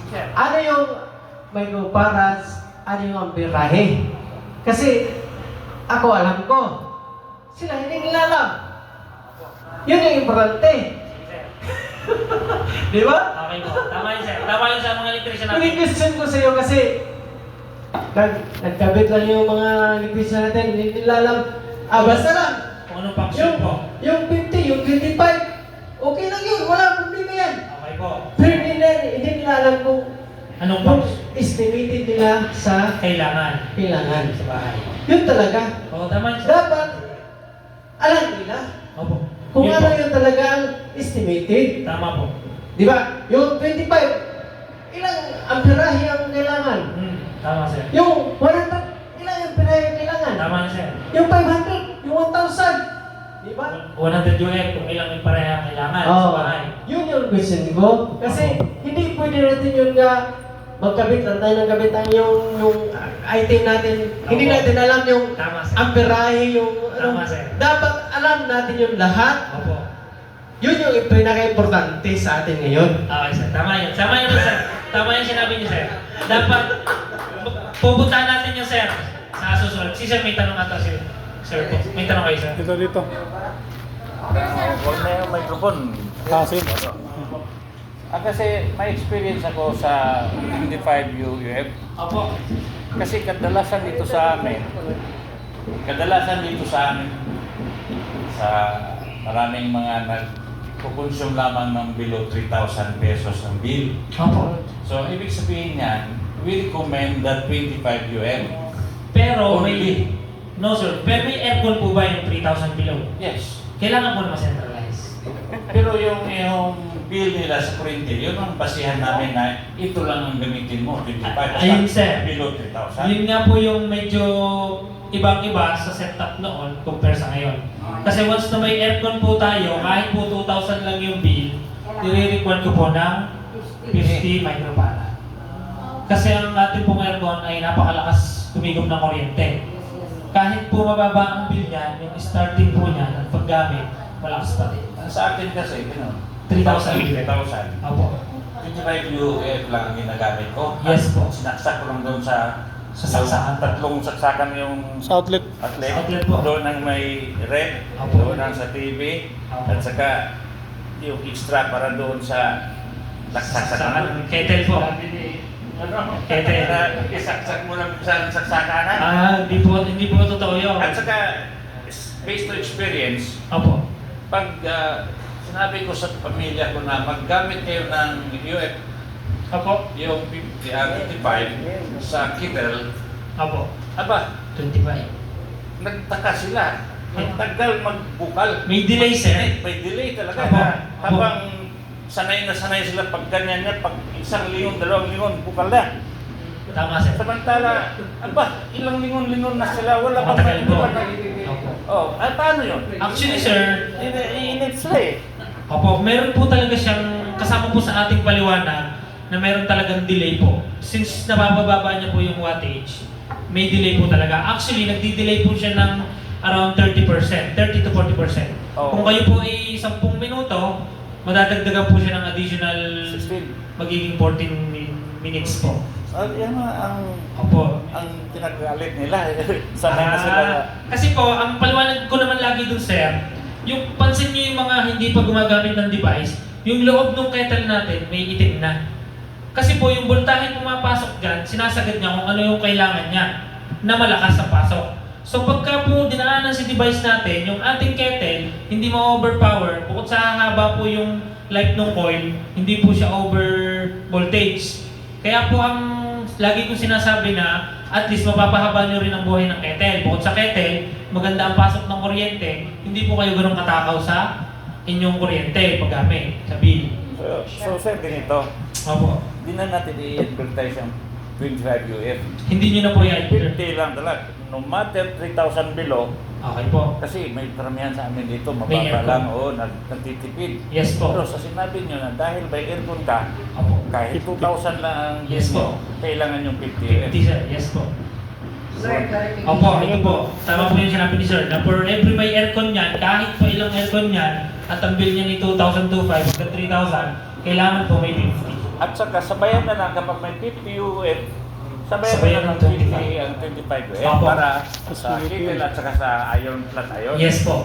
Sir. Ano yung microfarad, ano yung amperahe? Kasi ako alam ko, sila hindi nila alam. Yun yung importante. Sir. Di ba? Okay po. Tama yun, sir. Tama yun sa mga electrician Kung natin. i-question ko sa iyo kasi nagkabit lang yung mga electrician natin, hindi nila alam. Basta lang. Kung anong function po. Yung 50, yung 25, okay lang yun, wala problema yan. Okay po. Pero hindi nila alam kung Anong yung function? estimated nila sa Kailangan. kailangan. Sa bahay. Yun talaga. Oo, tama yun, sir. Dapat, alam nila Opo. kung Yun ano po. yung talaga ang estimated. Tama po. Di ba? Yung 25, ilang amperahe ang kailangan? Tama, sir. Yung 100, ilang amperahe ang kailangan? Tama na, sir. Yung 500, yung 1,000. Di ba? 100 UF kung ilang yung pareha kailangan sa Oo. bahay. Yun yung question ko. Kasi hindi pwede natin yun nga magkabit lang tayo ng kabitan yung item natin. Hindi Oo. natin alam yung Tama, sir. amperahe, yung Tama, sir. dapat alam natin yung lahat. Opo. Yun yung pinaka-importante sa atin ngayon. Okay, sir. Tama yun. Tama yun, sir. Tama yung sinabi niyo, sir. Dapat, pupuntahan natin yung sir sa susunod. Si sir, may tanong ata, sir. Sir po. May tanong kayo, sir. Dito. Huwag na yung microphone. Kasi, Kasi may experience ako sa 25 UF. Opo. Kasi kadalasan dito sa amin, sa maraming mga nagkukonsume lamang ng below 3,000 pesos ang bill. Opo. So, ibig sabihin niyan, we recommend that 25 UF. Pero Only. may... No, sir. Pero may aircon po ba yung 3,000 below? Yes. Kailangan po na ma-centralize. Pero yung bill nila sa kuryente, yun ang basihan namin na ito lang ang gamitin mo, 25. Ayun, sir. Below 3,000. Yun nga po yung medyo ibang-iba sa setup noon compare sa ngayon. Kasi once na may aircon po tayo, kahit po 2,000 lang yung bill, nire-require ko po ng 50 microfarad. Kasi ang ating pong aircon ay napakalakas tumigom ng kuryente. Kahit po mababa ang bill niyan, yung starting po niyan, ang paggamit, malakas pa din. Sa akin kasi, 3,000. 3,000. Opo. 25 UF lang ang ginagamit ko. Yes po. Sinaksak ko lang doon sa saksakan. tatlong saksakan yung sa outlet. outlet. Outlet po. Doon ang may rep, Opo. doon ang sa TV, Opo. at saka yung extra para doon sa saksakan. Kettle po. Kettle na isaksak mo lang sa saksakanan. Hindi po totoo yun. At saka, based on experience, Opo. pag sinabi ko sa pamilya ko na maggamit kayo ng UF, Opo. yung 55 sa kettle, Opo. aba, 25. nagtaka sila. Ang tagal magbukal. May delay, sir. May delay talaga. Opo. Na, Opo. habang sanay na sanay sila pag ganyan niya, pag isang lingon, dalawang lingon, bukal na. Tama, sir. Samantala, aba, ilang lingon-lingon na sila, wala pang Matagal po. bukal na. Opo. Oh, paano yun? Actually, sir, Init sila eh. opo, meron po talaga siyang kasama po sa ating paliwanag na meron talagang delay po. Since nabababa niya po yung wattage, may delay po talaga. Actually, nagdi-delay po siya ng around 30%, 30 to 40%. Oo. Kung kayo po ay 10 minuto, madadagdagan po siya ng additional 16. magiging 14 minutes po. Yan ang Opo. pinagalit nila. Sanay na sila. Kasi po, ang paliwanag ko naman lagi dun, sir, yung pansin niyo yung mga hindi pa gumagamit ng device, yung loob ng kettle natin may itim na. Kasi po, yung voltahe pumapasok dyan, sinasagad niya kung ano yung kailangan niya na malakas ang pasok. So pagka po dinaanan si device natin, yung ating kettle, hindi ma-overpower, bukod sa haba po yung life ng coil, hindi po siya over voltage. Kaya po ang lagi kong sinasabi na at least mapapahaba nyo rin ang buhay ng kettle. Bukod sa kettle, maganda ang pasok ng kuryente, hindi po kayo ganun katakaw sa inyong kuryente paggamit sa bill. So sir, ganito. Opo. Hindi na natin i-advertise ang 25 UF. Hindi nyo na po yan. 50 lang talaga. No matter 3,000 below, Okay po. kasi may karamihan sa amin dito, May mababa aircon. lang, nagtitipid. Yes po. Pero sa sinabi nyo na dahil may aircon ka, Opo. kahit 2,000 lang ang Yes bill mo, po. kailangan yung 50 UF. 50 sir. Yes po. Sir, clarification. Opo, ito po. Tama po yung sinabi ni sir na for every may aircon yan, kahit pa ilang aircon yan, at ang bill niya ni 2,205 hanggang 3,000, kailangan po may 50. At saka sabayan na lang kapag may 50 UF, sabayan Sabayan na lang ng ng 20 ang 25 UF Opo. para sa Kitel at saka sa Iron Flat Iron. Yes po.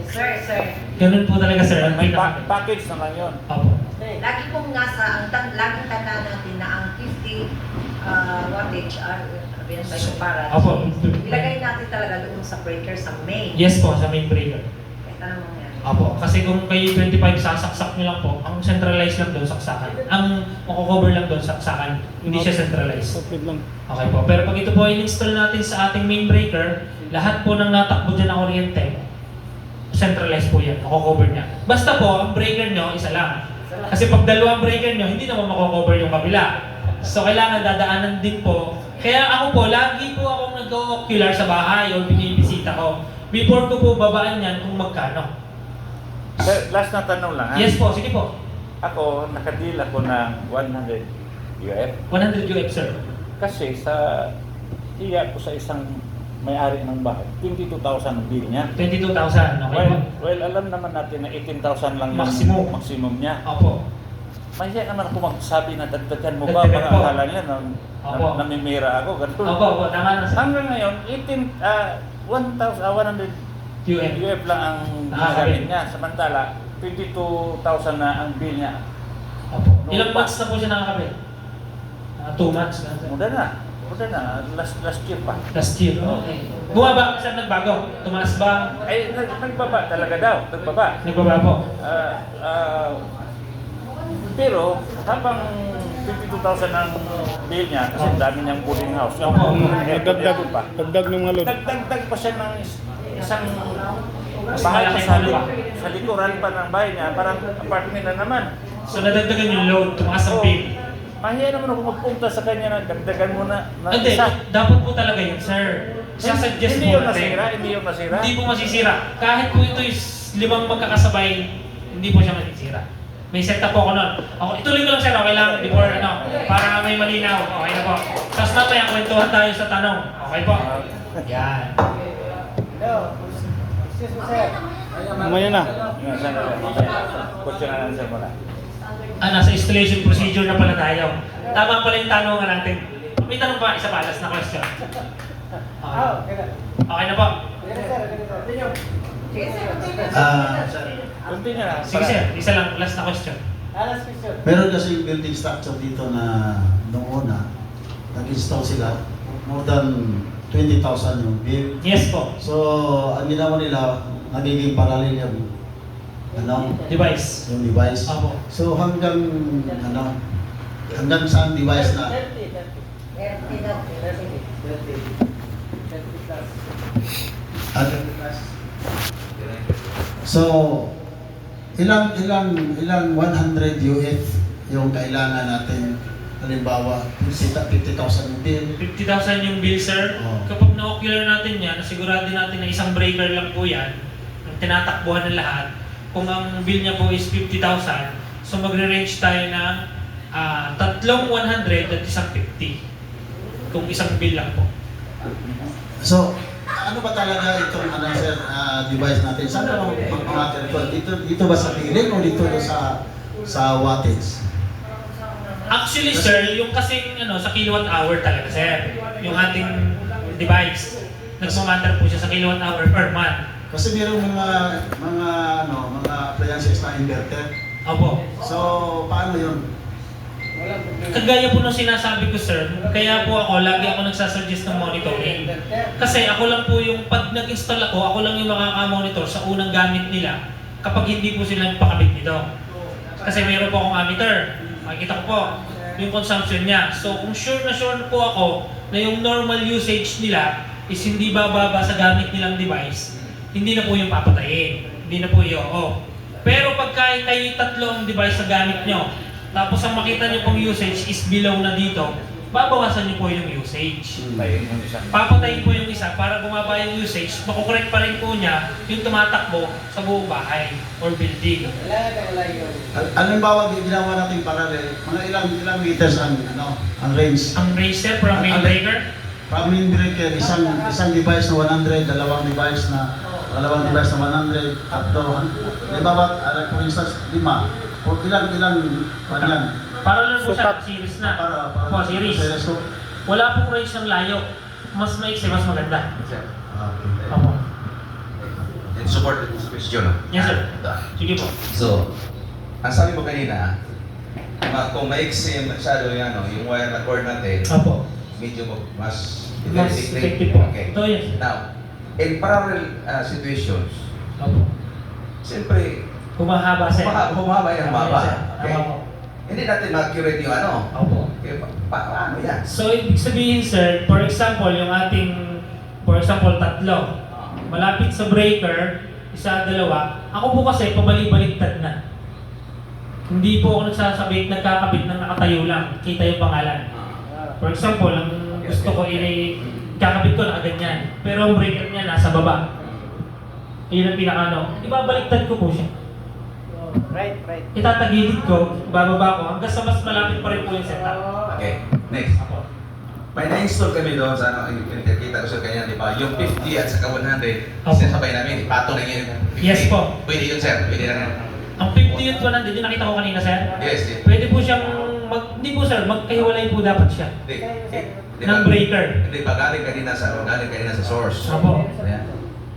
Sir. Ganun po talaga sir. Ang May pinaka- package naman yun. Opo. Lagi pong laging tandaan natin na ang 50 wattage, sabihin tayo para, Opo. ilagay natin talaga doon sa breaker sa main. Yes po, sa main breaker. Kahit anong mangyari. Opo, kasi kung kayo 25 sasaksak nyo lang po, ang centralized lang doon saksakan. Ang mako-cover lang doon saksakan, hindi siya centralized. Okay po, pero pag ito po in-install natin sa ating main breaker, lahat po ng natakbo dyan na kuryente, centralized po yan, mako-cover niya. Basta po, ang breaker nyo, isa lang. Kasi pag dalawang breaker nyo, hindi naman mako-cover yung kabila. So kailangan dadaanan din po. Kaya ako po, lagi po akong nag-ocular sa bahay o binibisita ko. Before ko po babaan yan kung magkano. Last na tanong lang ha. Yes po, sige po. Ako, nakadeal ako ng 100 UF. 100 UF, sir. Kasi sa iya ko sa isang may-ari ng bahay, 22,000 ang bill niya. 22,000, okay po? Well, alam naman natin na 18,000 lang yung maximum niya. Opo. Mahiya naman ako magsabi na dagdagan mo ba, Dagdagan baka po. akala niya Opo. namimira ako. Ganun. Opo, tama na sir. Hanggang ngayon, 100 UF. UF lang ang Nakakabit. ginagamit niya. Samantala, 22,000 na ang bill niya. Opo. Ilang months na po siya nakakabit? 2 months na sir. Muda na. Last year pa. Last year, okay. Bumaba, sir, nagbago? Tumaas ba? Ay, nagbaba talaga daw. Nagbaba. Nagbaba po? Pero habang 52,000 ang bill niya kasi ang dami niyang boarding house. Opo. Nagdagdag pa. Dagdag ng mga load. Nagdagdag pa siya ng isang Mas bahay malaki pa pa ba? sa likuran pa ng bahay niya. Parang apartment na naman. So nadagdagan yung load, tumaas ang Oo. bill. Mahiya naman ako magpunta sa kanya na dagdagan mo na Hindi, isa. dapat po talaga yun, sir. Sasuggest Hindi po yung natin. nasira, hindi yung nasira. Hindi po masisira. Kahit po ito is 5 magkakasabay, hindi po siya masisira. May setup po ako nun. Okay, ituloy ko lang sir, okay lang, before para may malinaw. Okay na po. Tapos mamaya, kwentuhan tayo sa tanong. Okay po? Yan. Mamaya na. Yung sana lang. Question and answer mo na. Nasa installation procedure na pala tayo. Tama pala yung tanong natin. May tanong pa, isa pa, last na question. Okay, okay na po. Sige, sir. Continue na. Sige sir, isa lang, last na question. Meron kasi building structure dito na noong una, nag-install sila, more than 20,000 yung bill. Yes po. So, ang ginawa nila, nagiging parallel yung, Device. yung device. Opo. So, hanggang saan device na? At, so, ilang 100 UF yung kailangan natin. Halimbawa, 50,000 yung bill. 50,000 yung bill, sir. Oo. Kapag na-ocular natin yan, sigurado natin na isang breaker lang po yan, ang tinatakbuhan ng lahat. Kung ang bill niya po is 50,000, so magre-range tayo ng tatlong 100 at isang 50. Kung isang bill lang po. So, ano ba talaga itong sir, device natin? Saan ba mag-matter ito? Dito ba sa billing o dito sa wattage? Actually, sir, yung kasing sa kilowatt hour talaga, sir. Yung ating device. Nagmamatter po siya sa kilowatt hour per month. Kasi mayroong mga appliances na inverter. Opo. So, paano yun? Kagaya po nung sinasabi ko, sir, kaya po lagi ako nagsasuggest ng monitoring. Kasi ako lang po yung, pag nag-install ako lang yung makaka-monitor sa unang gamit nila kapag hindi po sila pakabit nito. Kasi mayroon po akong ammeter. Makikita ko po yung consumption niya. So kung sure po ako na yung normal usage nila is hindi bababa sa gamit nilang device, hindi na po yung papatayin. Hindi na po yung Pero pagka kayo tatlo ang device na gamit nyo, tapos ang makita nyo pong usage is below na dito, babawasan nyo po yung usage. Tayo yung isa. Papatayin po yung isa para bumaba yung usage, makukorek pa rin po niya yung tumatakbo sa buong bahay or building. Halimbawa, ginawa natin parallel, mga ilang meters ang range. Ang racer from main breaker, From main breaker, isang device na 100, dalawang device na dalawang device na 100 up to, di ba ba, for instance, 5, o ilang, yan, Para lang po siya, Sukat. series na. para, Po, series. So, Wala pong range ng layo. Mas maiksi, mas maganda. Sir, okay. Opo. in support of this question. Yes, sir. Ito. Sige po. So, ang sabi mo kanina, kung maiksi masyado yung, yung wire na cord natin, Opo. medyo mas Mas effective po. Okay. Ito yun. Now, in parallel situations, Opo. siyempre, Humahaba, sir. humaba yan, humaba. Yes, sir. Okay. Tama po. Hindi natin ma-curate yung Opo. Okay, paano yan? So, ibig sabihin, sir, for example, yung ating, for example, 3. Malapit sa breaker, 1, 2. Ako po kasi, pabalik-baliktad na. Hindi po ako nagsasabit, nagkakabit ng nakatayo lang. Kita yung pangalan. For example, ang gusto ko kakabit ko na ganyan. Pero ang breaker niya nasa baba. Yun ang pinaka-ano. Ibabaliktad ko po siya. Right. Itatagilid ko, bababa ko, hanggang sa mas malapit pa rin po yung setup. Okay, next. Ako. May na-install kami doon sa yung kita ko sa kanya, di ba? Yung 50 at saka 100, Opo. sinasabay namin, ipato na yun. 50. Yes po. Pwede yun, sir. Pwede na. Ang 50 yun 100, yung nakita ko kanina, sir. Yes, yes. Pwede po siyang, hindi po sir, magkahiwalay po dapat siya. Di Ng breaker. Hindi pa, galing kanina sa source. Opo. Ayan.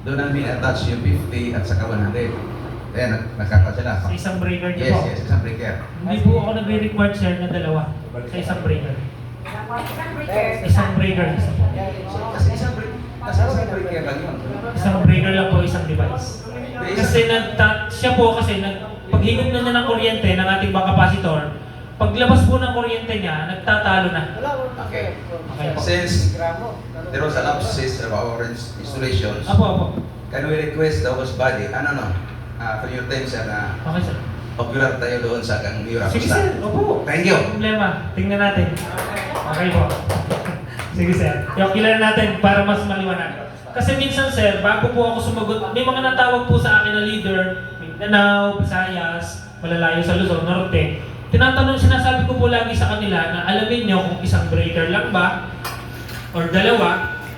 Doon namin attach yung 50 at saka 100. Ayan, nagkakasya na. Sa isang breaker niyo Yes, po. yes, isang breaker. Hindi po ako nagre-require, sir, na 2 sa isang breaker. Isang breaker. Kasi isang breaker lang yun. Isang breaker lang po, isang device. Kasi siya po kasi paghigop na niya ng kuryente ng ating back capacitor, paglabas po ng kuryente niya, nagtatalo na. Okay. Okay po. Since there was an abscess of our installations, Apo. can we request the host body, for your time, sir, na Okay, sir. popular tayo doon sa kang Mura. Sige, sir. Opo. Thank you. Problema. Tingnan natin. Okay po. Sige, sir. I-ocular natin para mas maliwanag. Kasi minsan, sir, bago po ako sumagot, may mga natawag po sa akin na leader, Mindanao, Visayas, malalayo sa Luzon, Norte. Sinasabi ko po lagi sa kanila na alamin nyo kung isang breaker lang ba, or 2,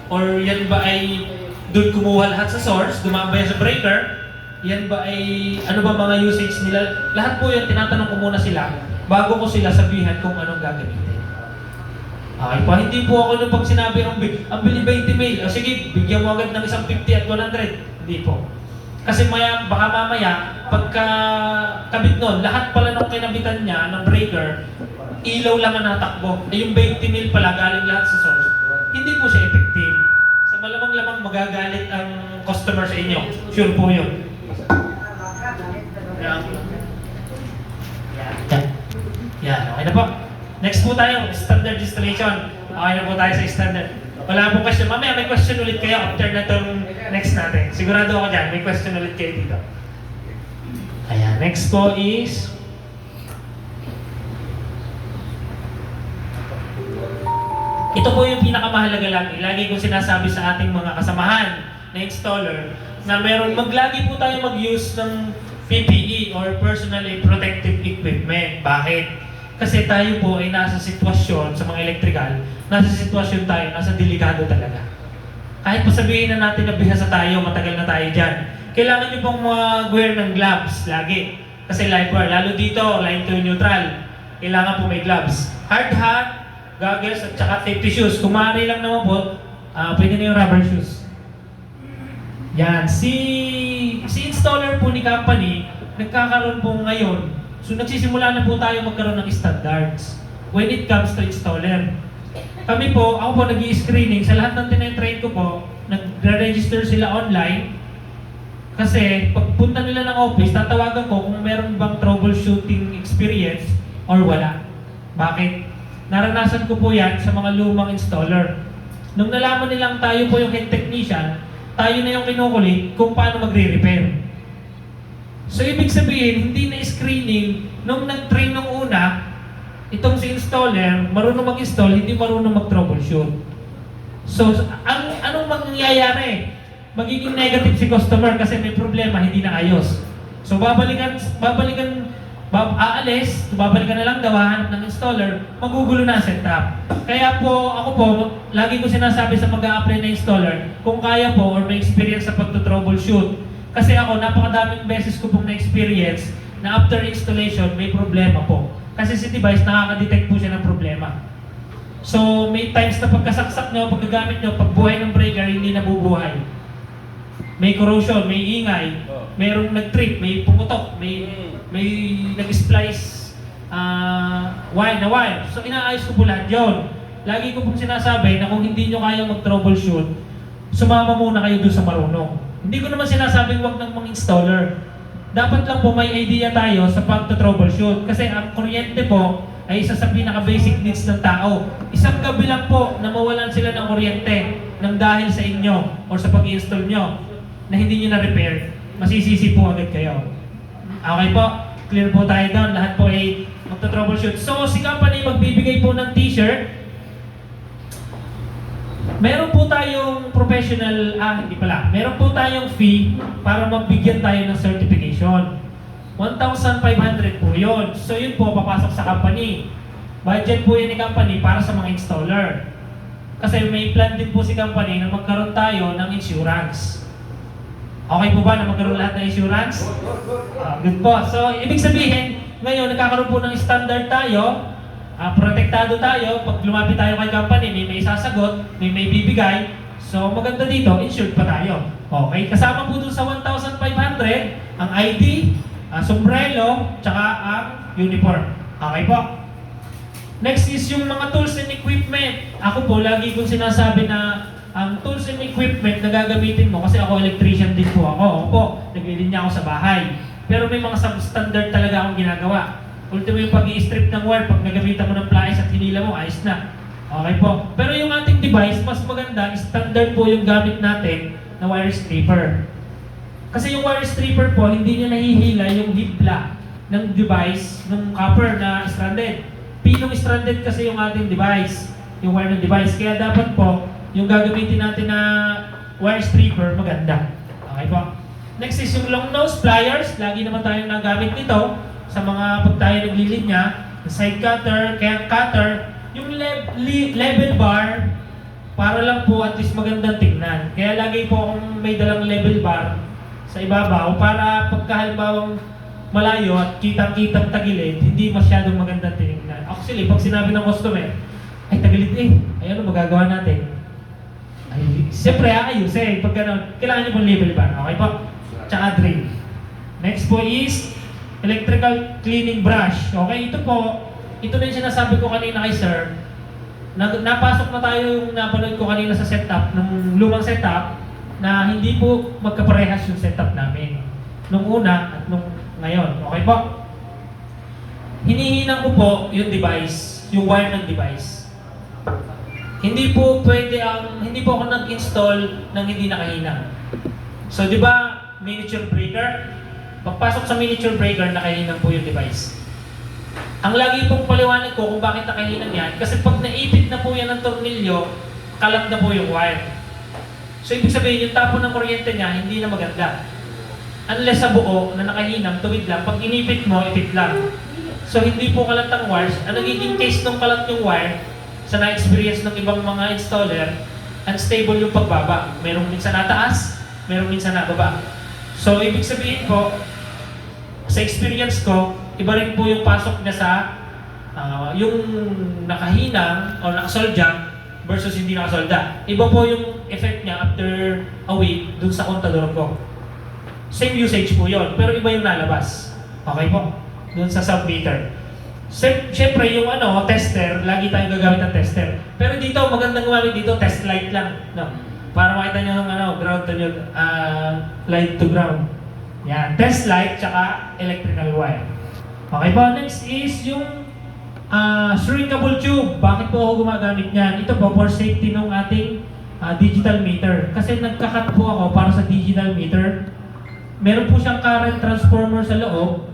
or yan ba ay doon kumuha lahat sa source, dumambay sa breaker, yan ba ay ano ba mga usage nila? Lahat po yan, tinatanong ko muna sila bago ko sila sabihan kung anong gagamitin. Okay po, hindi po ako nung pag sinabi ang bili 20 mil, sige, bigyan mo agad ng isang 50 at 100. Hindi po. Kasi baka mamaya, pagka kabit nun, lahat pala ng kinabitan niya ng breaker, ilaw lang ang natakbo. Yung 20 mil pala galing lahat sa source. Hindi po siya effective. Sa malamang-lamang magagalit ang customer sa inyo. Sure po yun. Yan, okay na po. Next po tayo, standard installation. Okay na po tayo sa standard. Wala pong question. Mamaya may question ulit kayo after na itong next natin. Sigurado ako dyan, may question ulit kayo dito. Ayan, next po is... Ito po yung pinakamahalaga lagi. Lagi kong sinasabi sa ating mga kasamahan na installer na maglagi po tayo mag-use ng PPE or personally protective equipment. Bakit? Kasi tayo po ay nasa sitwasyon sa mga electrical, nasa sitwasyon tayo, nasa delikado talaga. Kahit pa sabihin na natin na bihasa tayo, matagal na tayo dyan, kailangan nyo pong mag-wear ng gloves lagi. Kasi live wire, lalo dito, line to neutral, kailangan po may gloves. Hard hat, goggles, at saka safety shoes. Kung maaari lang naman po, pwede na yung rubber shoes. Yan, si installer po ni company, nagkakaroon po ngayon. So nagsisimula na po tayo magkaroon ng standards when it comes to installer. Kami po, ako po nag-i-screening sa lahat ng tinetrain ko po, nag-register sila online. Kasi pagpunta nila ng office, tatawagan ko kung meron bang troubleshooting experience or wala. Bakit? Naranasan ko po yan sa mga lumang installer. Nung nalaman nilang tayo po yung head technician, tayo na yung kinukulit kung paano magre-repair. So ibig sabihin, hindi na screening, nung nag-train nung una, itong si installer, marunong mag-install, hindi marunong mag-troubleshoot. So, anong mangyayari? Magiging negative si customer kasi may problema, hindi na ayos. So babalikan aalis, babalik ka na lang daw, hahanap ng installer, magugulo na ang setup. Kaya po, ako po, lagi ko sinasabi sa mag-a-apply na installer, kung kaya po or may experience sa pagto-troubleshoot. Kasi ako, napakadaming beses ko pong na-experience na after installation, may problema po. Kasi si device, nakaka-detect po siya ng problema. So, may times na pagkasaksak nyo, pagkagamit nyo, pagbuhay ng breaker, hindi nabubuhay. May corrosion, may ingay, mayroong nag-trip, may pumutok, may nag-splice wire na wire. So, inaayos ko po lahat yun. Lagi ko pong sinasabi na kung hindi nyo kaya mag-troubleshoot, sumama muna kayo doon sa marunong. Hindi ko naman sinasabing wag ng mga installer. Dapat lang po may idea tayo sa pag-troubleshoot. Kasi ang kuryente po ay isa sa pinaka-basic needs ng tao. Isang gabi lang po na mawalan sila ng kuryente nang dahil sa inyo o sa pag-install nyo na hindi nyo na-repair, masisisi po agad kayo. Okay po? Clear po tayo doon. Lahat po ay magta-troubleshoot. So, si company magbibigay po ng t-shirt. Meron po tayong professional, hindi pala. Meron po tayong fee para magbigyan tayo ng certification. 1,500 po yun. So, yun po papasok sa company. Budget po yun ni company para sa mga installer. Kasi may plan din po si company na magkaroon tayo ng insurance. Okay po ba na magkaroon lahat ng insurance? Good po. So, ibig sabihin, ngayon nagkakaroon po ng standard tayo, protektado tayo, pag lumapit tayo kay company, may sasagot, may bibigay. So, maganda dito, insured pa tayo. Okay, kasama po dun sa 1,500, ang ID, sombrero, tsaka ang uniform. Okay po. Next is yung mga tools and equipment. Ako po, lagi kong sinasabi na ang tools and equipment na gagamitin mo, kasi ako electrician din po ako. Ako po, naglilinya ako sa bahay. Pero may mga substandard talaga akong ginagawa. Ultimo yung pag-i-strip ng wire, pag nagamitan mo ng pliers at hinila mo, ayos na. Okay po. Pero yung ating device, mas maganda, standard po yung gamit natin na wire stripper. Kasi yung wire stripper po, hindi niya nahihila yung hibla ng device, ng copper na stranded. Pinong stranded kasi yung ating device, yung wire ng device. Kaya dapat po, yung gagamitin natin na wire stripper, maganda. Okay po. Next is yung long nose pliers. Lagi naman tayong nagamit nito sa mga pag tayo naglilinya. Side cutter, cutter. Yung level bar, para lang po at least magandang tingnan. Kaya lagi po akong may dalang level bar sa ibabaw para pagkahalimbawang malayo at kitang-kitang tagilid, hindi masyadong magandang tingnan. Actually, pag sinabi ng customer, ay tagilid ay ano magagawa natin? Ay, siyempre ayusin. Pag gano'n, kailangan nyo pong level bar. Okay po? Tsaka drill. Next po is electrical cleaning brush. Okay, ito po, ito na yung sinasabi ko kanina kay sir. Napasok na tayo yung napanood ko kanina sa setup, ng lumang setup, na hindi po magkaparehas yung setup namin. Nung una at nung ngayon. Okay po? Hinihinang ko po yung device, yung wire ng device. Hindi po ako nag-install ng hindi nakahinang. So, di ba, miniature breaker? Pagpasok sa miniature breaker, nakahinang po yung device. Ang lagi pong paliwanag ko kung bakit nakahinang yan, kasi pag naipit na po yan ng tornilyo, kalat na po yung wire. So, ibig sabihin, yung tapo ng kuryente niya, hindi na maganda. Unless sa buo, na nakahinang, tuwid lang. Pag inipit mo, ipit lang. So, hindi po kalat ang wires. Ang nagiging case ng kalat yung wire, sa na-experience ng ibang mga installer, unstable yung pagbaba. Merong minsan nataas, merong minsan nababa. So, ibig sabihin po, sa experience ko, iba rin po yung pasok niya sa yung nakahinang o nakasolda versus hindi nakasolda. Iba po yung effect niya after a week dun sa kontador ko. Same usage po yon, pero iba yung nalabas. Okay po? Dun sa submeter. Siyempre, yung tester, lagi tayong gagamit ng tester. Pero dito, magandang gumamit dito, test light lang. No? Para makita nyo ng ground to light to ground. Yan, test light, tsaka electrical wire. Okay po, next is yung shrinkable tube. Bakit po ako gumagamit niyan? Ito po, for safety ng ating digital meter. Kasi nagkakat po ako para sa digital meter. Meron po siyang current transformer sa loob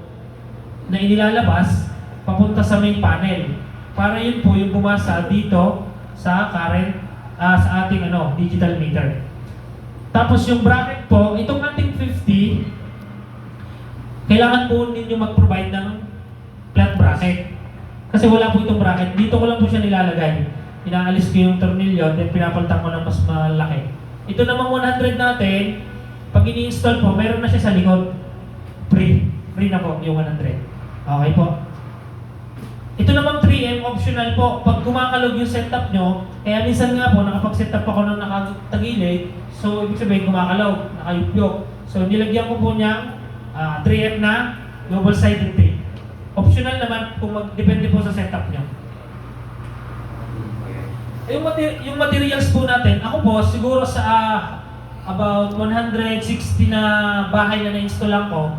na inilalabas papunta sa main panel. Para yun po yung bumasa dito sa current, sa ating digital meter. Tapos yung bracket po, itong ating 50, kailangan po ninyo mag-provide ng flat bracket. Kasi wala po itong bracket. Dito ko lang po siya nilalagay. Inaalis ko yung tornilyo, then pinapalitan ko ng mas malaki. Ito namang 100 natin, pag ini-install po, meron na siya sa likod. Free. Free na po yung 100. Okay po. Ito namang 3M, optional po. Pag kumakalog yung setup nyo, kaya minsan nga po, nakapag-set up ako ng nakatagilid, so ibig sabihin kumakalog, nakayupyok. So nilagyan ko po niya 3M na double-sided tape. Optional naman kung depende po sa setup nyo. Yung materials po natin, ako po siguro sa about 160 na bahay na na-installan ko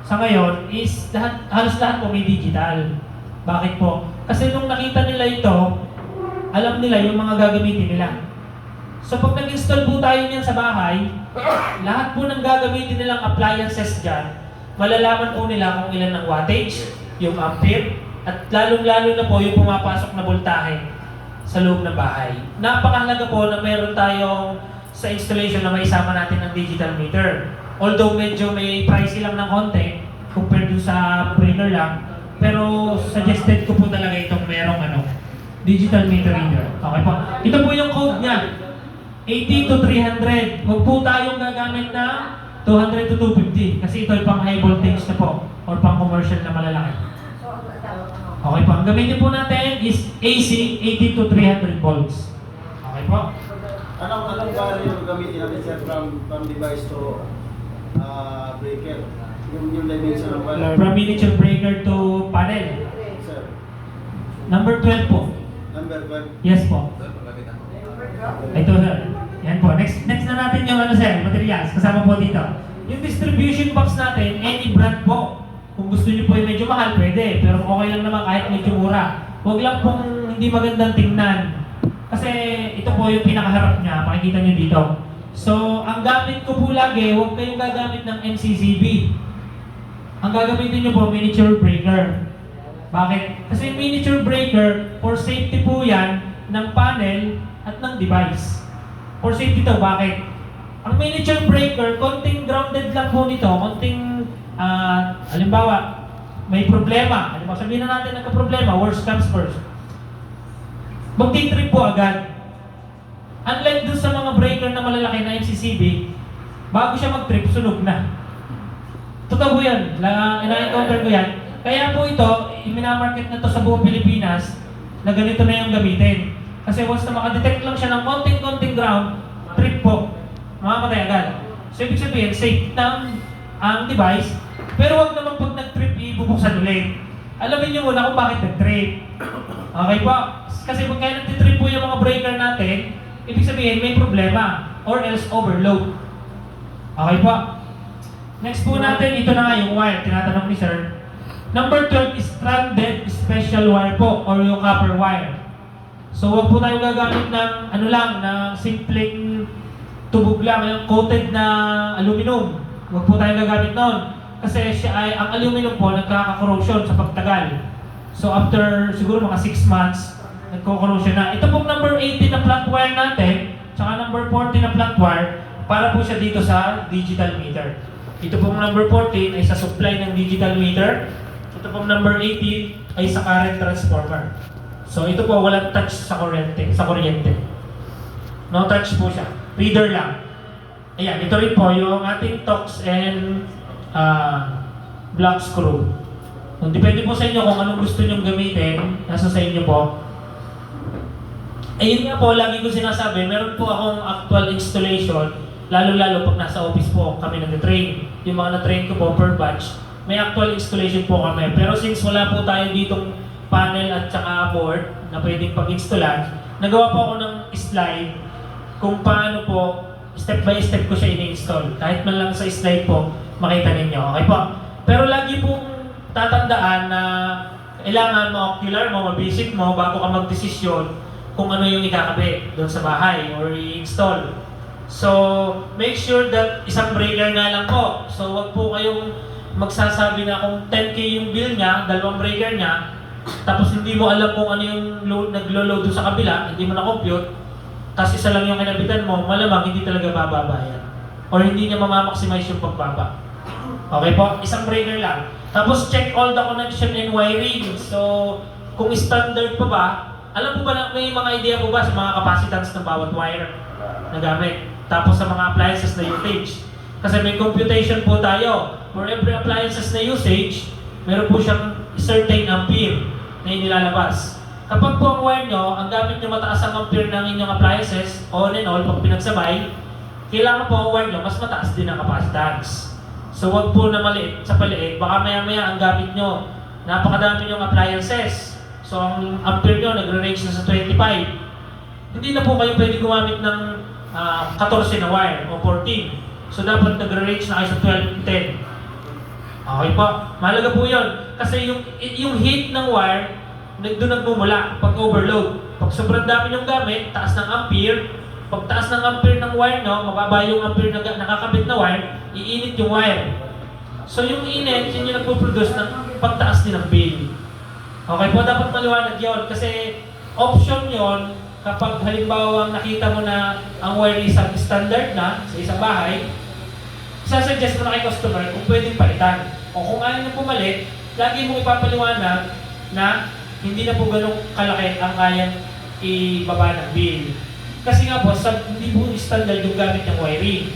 sa ngayon is halos lahat po may digital. Bakit po? Kasi nung nakita nila ito, alam nila yung mga gagamitin nila. So pag nag-install po tayo niyan sa bahay, lahat po ng gagamitin nilang appliances dyan, malalaman po nila kung ilan ang wattage, yung ampere, at lalong-lalo na po yung pumapasok na voltahe sa loob ng bahay. Napakahalaga po na meron tayong sa installation na maisama natin ng digital meter. Although medyo may pricey lang ng konti compared to sa breaker lang, pero suggested ko po talaga itong merong digital meter reader. Okay po. Ito po yung code niya. 80 to 300. Huwag po tayong gagamit na 200 to 250 kasi ito ay pang high voltage na po or pang commercial na malalaki. So, ang tawag Okay po. Ang gamitin po natin is AC 80 to 300 volts. Okay po. Anong value gamitin natin sir from device to breaker? Yung dimension ng value. From miniature breaker to panel. Sir, Number 12 po. number 12. Yes po. Ito sir. Yan po. Next na natin yung sir, materials. Kasama po dito. Yung distribution box natin, any brand po. Kung gusto niyo po yung medyo mahal, pwede. Pero okay lang naman kahit medyo mura. Huwag lang pong hindi magandang tingnan. Kasi ito po yung pinakaharap niya. Pakikita niyo dito. So, ang gamit ko po lagi, huwag kayong gagamit ng MCCB. Ang gagamitin niyo po, miniature breaker. Bakit? Kasi miniature breaker, for safety po yan ng panel at ng device. For safety to, bakit? Ang miniature breaker, konting grounded lang po nito, konting, halimbawa, may problema. Halimbawa, sabihin na natin nagka-problema, worst comes first. Magti-trip po agad. Unlike dun sa mga breaker na malalaki na MCCB, bago siya mag-trip, sunog na. Totoo po yan. Ina-encounter ko yan. Kaya po ito, minamarket na to sa buong Pilipinas na ganito na yung gamitin. Kasi once na makadetect lang siya ng konting-konting ground, trip po. Mamamatay agad. So ibig sabihin, safe ng ang device, pero wag naman pag nag-trip, ibubuksan ulit. Alamin niyo muna kung bakit nag-trip. Okay po? Kasi pag kaya nag-trip po yung mga breaker natin, ibig sabihin may problema or else overload. Okay po? Next po natin, ito na nga yung wire, tinatanong ni sir. Number 12 is stranded special wire po or yung copper wire. So wag po tayo gagamit ng ng simpleng tubog lang, yung coated na aluminum. Wag po tayo gagamit noon. Kasi ang aluminum po nagkaka-corrosion sa pagtagal. So after siguro mga 6 months, nagko-corrosion na. Ito pong number 18 na flat wire natin, tsaka number 14 na flat wire, para po siya dito sa digital meter. Ito pong number 14 ay sa supply ng digital meter. Ito pong number 18 ay sa current transformer. So ito po walang touch sa kuryente. No touch po siya. Reader lang. Ayan, ito rin po yung ating Torx and block screw. Depende po sa inyo kung anong gusto nyong gamitin. Nasa sa inyo po. Ayun nga po, lagi ko sinasabi, meron po akong actual installation, lalo-lalo pag nasa office po kami nag-train. Yung mga na-train ko po per batch, may actual installation po kami. Pero since wala po tayo ditong panel at saka board na pwedeng pag-installan, nagawa po ako ng slide kung paano po, step by step ko siya ini-install. Kahit man lang sa slide po, makita ninyo. Okay po? Pero lagi pong tatandaan na kailangan mo-ocular mo, mabasic mo, bago ka mag-desisyon kung ano yung ikakabit doon sa bahay or i-install. So, make sure that isang breaker nga lang po. So, wag po kayong magsasabi na kung 10K yung bill niya, dalawang breaker niya, tapos hindi mo alam kung ano yung naglo-load doon sa kabila, hindi mo na-compute, tapos isa lang yung kinabitan mo, malamang hindi talaga bababa yan. Or hindi niya mamamaximize yung pagbaba. Okay po? Isang breaker lang. Tapos check all the connection and wiring. So, kung standard pa ba, alam po ba na may mga idea po ba sa mga capacitance ng bawat wire na gamit? Tapos sa mga appliances na usage. Kasi may computation po tayo. For every appliances na usage, meron po siyang certain ampere na inilalabas. Kapag po ang wire nyo, ang gamit nyo mataas ang ampere ng inyong appliances, on and all, pag pinagsabay, kailangan po ang wire nyo, mas mataas din ang capacitance. So wag po na maliit sa paliit, baka maya-maya ang gamit nyo, napakadami yung appliances. So ang ampere nyo nagre-range na sa 25. Hindi na po kayo pwede gumamit ng 14 na wire o 14. So dapat nagre-range na kayo sa 12 10. Okay po, mahalaga po yun. Kasi yung heat ng wire, doon nagmumula pag overload. Pag sobrang dami yung gamit, taas ng ampere. Pag taas ng ampere ng wire nyo, mababa yung ampere na nakakabit na wire, iinit yung wire. So yung init, yun yung nagpo-produce ng pagtaas din ng bill. Okay po, dapat maliwanag yun. Kasi option yon kapag halimbawa nakita mo na ang wire isang standard na sa isang bahay, sasuggest mo na kay customer kung pwedeng palitan. O kung ayaw nyo pumalit, lagi mo ipapaliwanag na hindi na po ganun kalaki ang kayang ibaba ng bill. Kasi nga po, hindi po standard yung gamit ng wiring.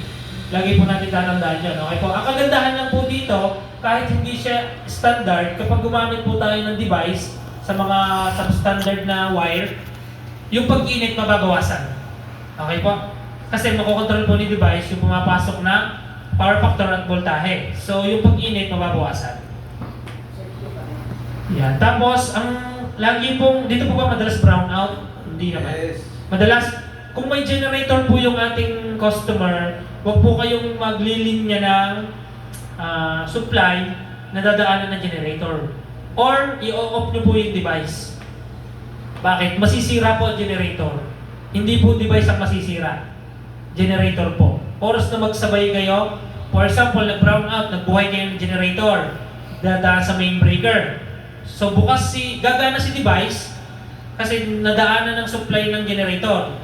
Lagi po natin tatandaan yun. Okay po? Ang kagandahan lang po dito, kahit hindi siya standard, kapag gumamit po tayo ng device sa mga substandard na wire, yung pag-init mababawasan. Okay po? Kasi makokontrol po ni device yung pumapasok na power factor at voltahe. So yung pag-init mababawasan. Yan. Tapos, ang lagi pong, dito po ba madalas brown out? Hindi naman. Yes. Madalas, kung may generator po yung ating customer, huwag po kayong maglilinya ng supply na dadaanan ng generator. Or, i-off nyo po yung device. Bakit? Masisira po ang generator. Hindi po device ang masisira. Generator po. Oras na magsabay kayo, for example, nag-brown out, nagbuhay kayo ng generator, dadaan sa main breaker. So, gagana si device kasi nadaanan ng supply ng generator.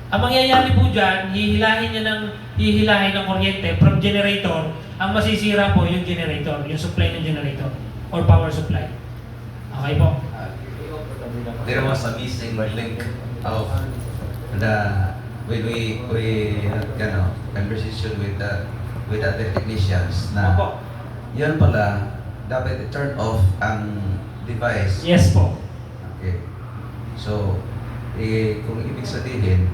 Ang mangyayari po dyan, hihilahin ng kuryente from generator, ang masisira po yung generator, yung supply ng generator, or power supply. Okay po? There was a missing link of the when we had conversation with the technicians na Opo. yun pala dapat i-turn off ang device. Yes po. Okay. So, kung ibig sabihin,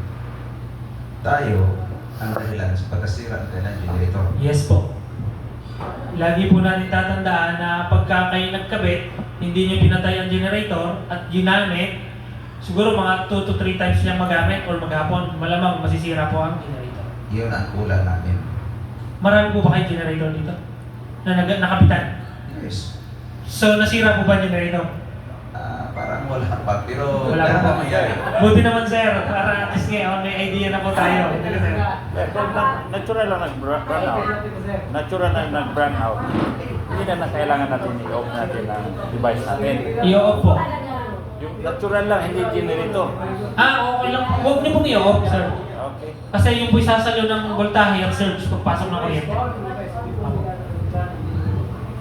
tayo ang dahilan sa pagkasira ng kailang generator. Yes po. Lagi po natin tatandaan na pagka kayo nagkabit, hindi nyo pinatay ang generator at ginamit, siguro mga 2 to 3 times lang magamit or maghapon, malamang masisira po ang generator. Yun ang kulang namin. Marami po ba kayo generator dito? Na nakapitan? Yes. So, nasira po ba ang generator? Parang wala pa, pero Wala meron pa. naman yan. Buti naman sir, para at least ngayon may idea na po tayo. Hindi ka, sir? Natural lang nag-brown out. Natural lang nag-brown out. Hindi na kailangan natin i-off natin ang device natin. I-off po. Yung natural lang, hindi generator. Okay lang. Huwag niyo pong i-off, sir. Okay. Kasi yung po isasalo ng voltahe at surge pagpasok ng kuryente.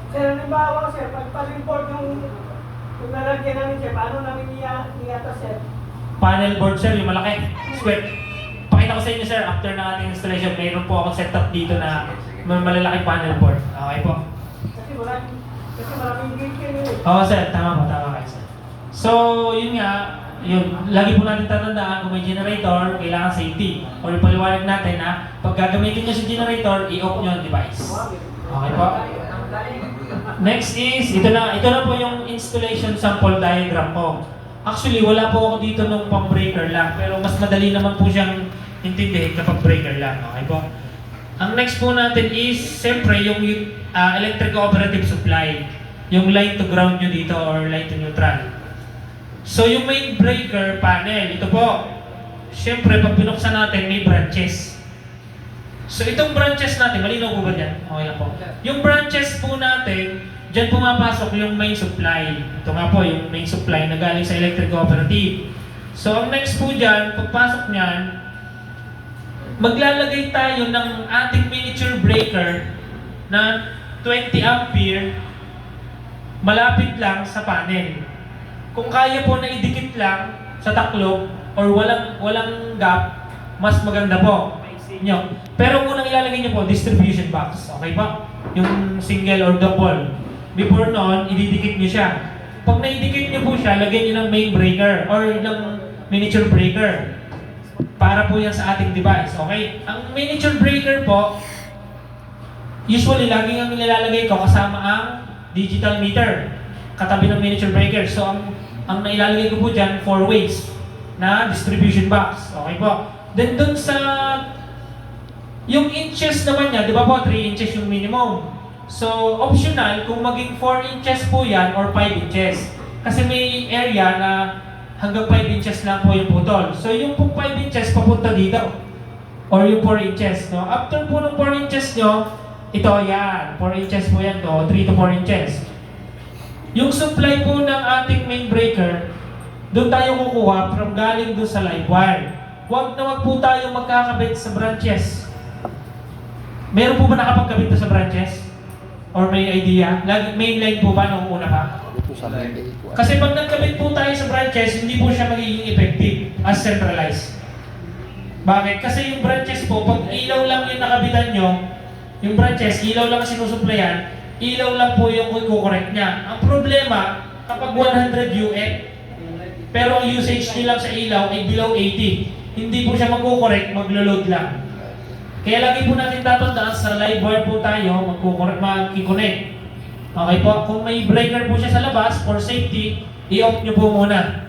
Sir, halimbawa, sir, pagpa-report yung lalagyan namin, sir, paano namin iyata, sir? Panel board, sir, yung malaki. Square. Pakita ko sa inyo, sir, after ng ating installation, mayroon po akong setup dito na may malalaking panel board. Okay po. Kasi maraming gate kayo eh. Oo, sir. Tama kayo, sir. So, yun nga, lagi po natin tatandaan kung may generator, kailangan safety. O ipaliwanag natin na pag gagamitin nyo sa generator, i-off nyo ang device. Okay po? Next is, ito na po yung installation sample diagram ko. Actually, wala po ako dito nung pang breaker lang, pero mas madali naman po siyang intindihin kapag breaker lang. Okay po? Ang next po natin is, siyempre, yung electric cooperative supply. Yung line to ground nyo dito or line to neutral. So, yung main breaker panel, ito po. Siyempre, pag binuksan natin, may branches. So, itong branches natin, malinaw po ba dyan? Okay lang po. Yung branches po natin, dyan pumapasok yung main supply. Ito nga po, yung main supply na galing sa electric cooperative. So, ang next po dyan, pagpasok nyan, maglalagay tayo ng ating miniature breaker na 20 ampere malapit lang sa panel. Kung kaya po na idikit lang sa taklob or walang gap, mas maganda po. Maiksi nyo. Pero unang ilalagay nyo po, distribution box. Okay ba? Yung single or double. Before noon, ididikit nyo siya. Pag naidikit nyo po siya, lagyan nyo ng main breaker or ng miniature breaker. Para po yan sa ating device. Okay? Ang miniature breaker po, usually, laging ang nilalagay ko kasama ang digital meter. Katabi ng miniature breaker. So, ang nailalagay ko po dyan, 4 ways na distribution box. Okay po. Then, dun sa yung inches naman niya, di ba po, 3 inches yung minimum. So, optional kung maging 4 inches po yan or 5 inches. Kasi may area na hanggang 5 inches lang po yung putol. So, yung po 5 inches papunta dito. Or yung 4 inches. No? After po ng 4 inches nyo, ito yan. 4 inches po yan. 3 to 4 inches. Yung supply po ng ating main breaker, doon tayo kukuha from galing doon sa live wire. Huwag na wag po tayo magkakabit sa branches. Meron po ba nakapagkabit na sa branches? Or may idea? Mainline po ba nung una pa? Kasi pag nagkabit po tayo sa branches, hindi po siya magiging effective as centralized. Bakit? Kasi yung branches po, pag ilaw lang yung nakabitan nyo, yung branches, ilaw lang ang sinusuplayan, ilaw lang po yung kukorek niya. Ang problema, kapag 100 UF, pero ang usage nyo lang sa ilaw ay below 80, hindi po siya magkukorek, maglo-load lang. Kaya lagi po natin tatandaan sa live wire po tayo, mag-connect. Okay po, kung may breaker po siya sa labas for safety, i-off nyo po muna.